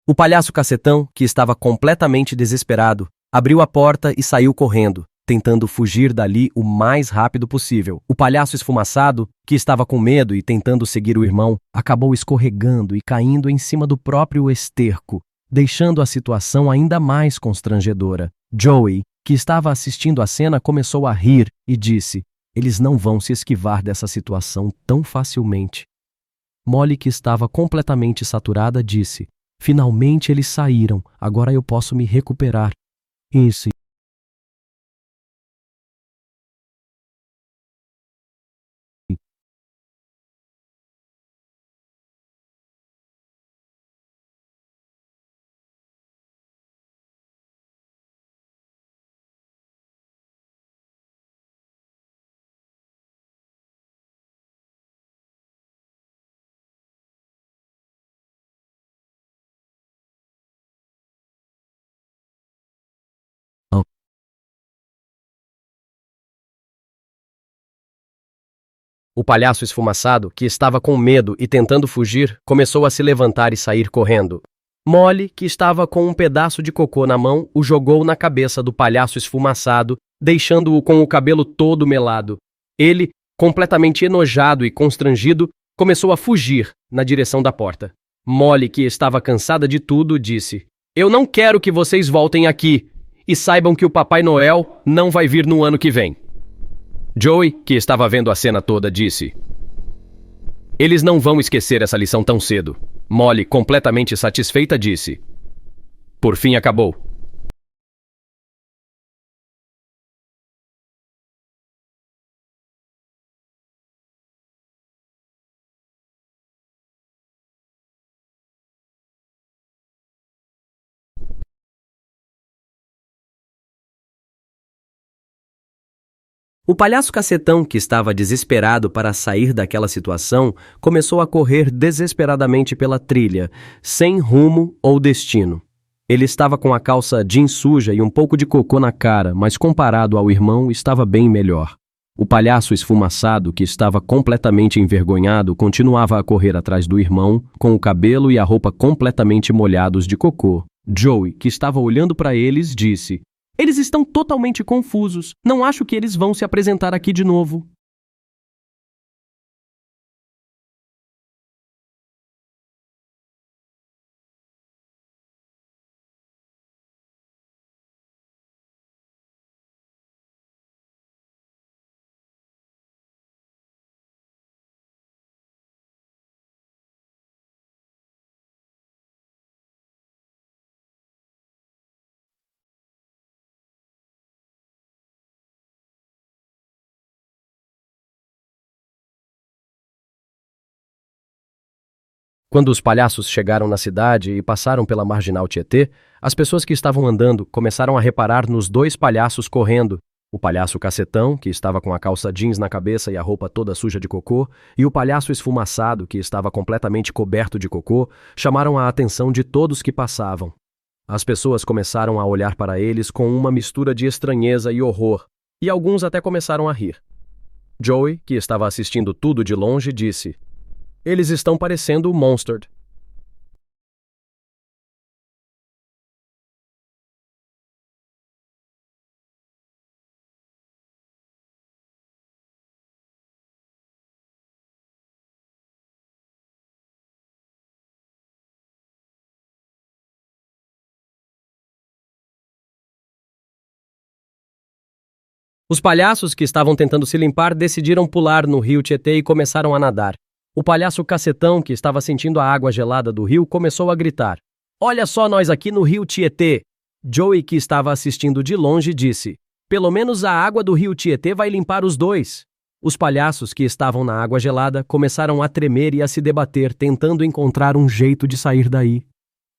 O palhaço cacetão, que estava completamente desesperado, abriu a porta e saiu correndo, tentando fugir dali o mais rápido possível. O palhaço esfumaçado, que estava com medo e tentando seguir o irmão, acabou escorregando e caindo em cima do próprio esterco, deixando a situação ainda mais constrangedora. Joey, que estava assistindo a cena, começou a rir e disse: "Eles não vão se esquivar dessa situação tão facilmente." Molly, que estava completamente saturada, disse: Finalmente eles saíram, agora eu posso me recuperar. Isso. O palhaço esfumaçado, que estava com medo e tentando fugir, começou a se levantar e sair correndo. Molly, que estava com um pedaço de cocô na mão, o jogou na cabeça do palhaço esfumaçado, deixando-o com o cabelo todo melado. Ele, completamente enojado e constrangido, começou a fugir na direção da porta. Molly, que estava cansada de tudo, disse: Eu não quero que vocês voltem aqui, e saibam que o Papai Noel não vai vir no ano que vem. Joey, que estava vendo a cena toda, disse: Eles não vão esquecer essa lição tão cedo. Molly, completamente satisfeita, disse: Por fim acabou. O palhaço cacetão, que estava desesperado para sair daquela situação, começou a correr desesperadamente pela trilha, sem rumo ou destino. Ele estava com a calça jeans suja e um pouco de cocô na cara, mas comparado ao irmão, estava bem melhor. O palhaço esfumaçado, que estava completamente envergonhado, continuava a correr atrás do irmão, com o cabelo e a roupa completamente molhados de cocô. Joey, que estava olhando para eles, disse: Eles estão totalmente confusos. Não acho que eles vão se apresentar aqui de novo. Quando os palhaços chegaram na cidade e passaram pela Marginal Tietê, as pessoas que estavam andando começaram a reparar nos dois palhaços correndo. O palhaço cacetão, que estava com a calça jeans na cabeça e a roupa toda suja de cocô, e o palhaço esfumaçado, que estava completamente coberto de cocô, chamaram a atenção de todos que passavam. As pessoas começaram a olhar para eles com uma mistura de estranheza e horror, e alguns até começaram a rir. Joey, que estava assistindo tudo de longe, disse: Eles estão parecendo o Monsterd. Os palhaços que estavam tentando se limpar decidiram pular no rio Tietê e começaram a nadar. O palhaço cacetão, que estava sentindo a água gelada do rio, começou a gritar: Olha só nós aqui no rio Tietê! Joey, que estava assistindo de longe, disse: Pelo menos a água do rio Tietê vai limpar os dois. Os palhaços que estavam na água gelada começaram a tremer e a se debater, tentando encontrar um jeito de sair daí.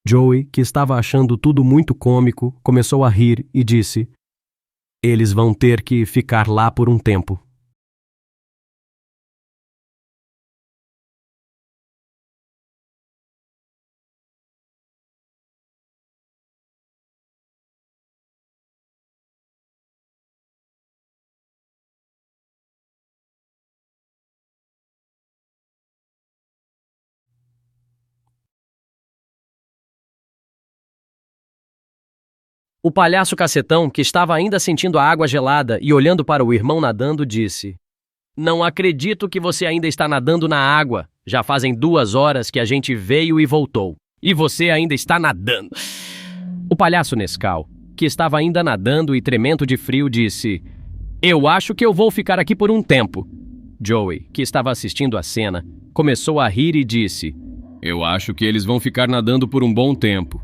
Joey, que estava achando tudo muito cômico, começou a rir e disse: Eles vão ter que ficar lá por um tempo. O palhaço cacetão, que estava ainda sentindo a água gelada e olhando para o irmão nadando, disse: Não acredito que você ainda está nadando na água. Já fazem 2 horas que a gente veio e voltou. E você ainda está nadando. O palhaço Nescau, que estava ainda nadando e tremendo de frio, disse: Eu acho que eu vou ficar aqui por um tempo. Joey, que estava assistindo a cena, começou a rir e disse: Eu acho que eles vão ficar nadando por um bom tempo.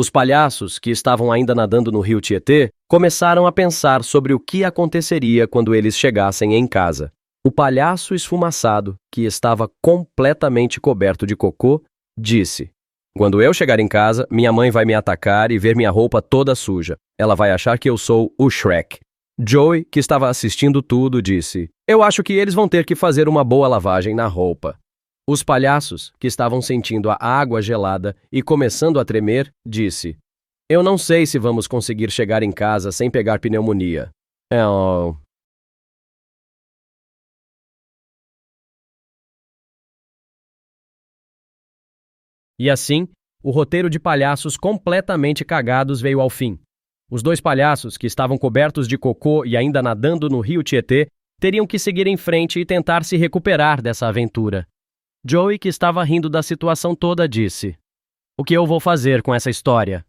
Os palhaços, que estavam ainda nadando no rio Tietê, começaram a pensar sobre o que aconteceria quando eles chegassem em casa. O palhaço esfumaçado, que estava completamente coberto de cocô, disse: Quando eu chegar em casa, minha mãe vai me atacar e ver minha roupa toda suja. Ela vai achar que eu sou o Shrek. Joey, que estava assistindo tudo, disse: Eu acho que eles vão ter que fazer uma boa lavagem na roupa. Os palhaços, que estavam sentindo a água gelada e começando a tremer, disse: Eu não sei se vamos conseguir chegar em casa sem pegar pneumonia. Oh. E assim, o roteiro de palhaços completamente cagados veio ao fim. Os dois palhaços, que estavam cobertos de cocô e ainda nadando no rio Tietê, teriam que seguir em frente e tentar se recuperar dessa aventura. Joey, que estava rindo da situação toda, disse: O que eu vou fazer com essa história?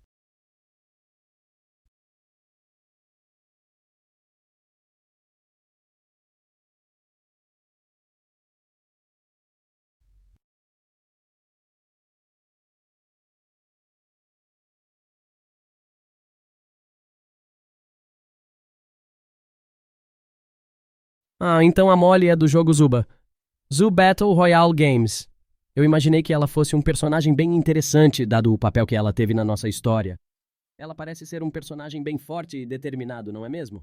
Então a Molly é do jogo Zuba. Zoo Battle Royale Games. Eu imaginei que ela fosse um personagem bem interessante, dado o papel que ela teve na nossa história. Ela parece ser um personagem bem forte e determinado, não é mesmo?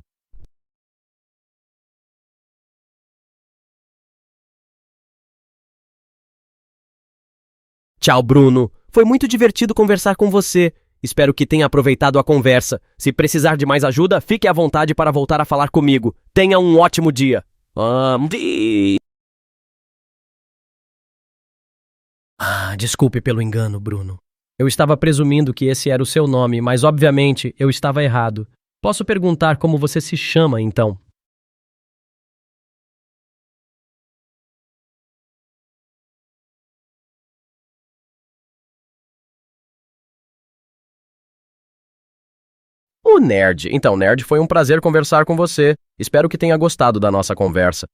Tchau, Bruno. Foi muito divertido conversar com você. Espero que tenha aproveitado a conversa. Se precisar de mais ajuda, fique à vontade para voltar a falar comigo. Tenha um ótimo dia. Desculpe pelo engano, Bruno. Eu estava presumindo que esse era o seu nome, mas obviamente eu estava errado. Posso perguntar como você se chama, então? O Nerd. Então, Nerd, foi um prazer conversar com você. Espero que tenha gostado da nossa conversa.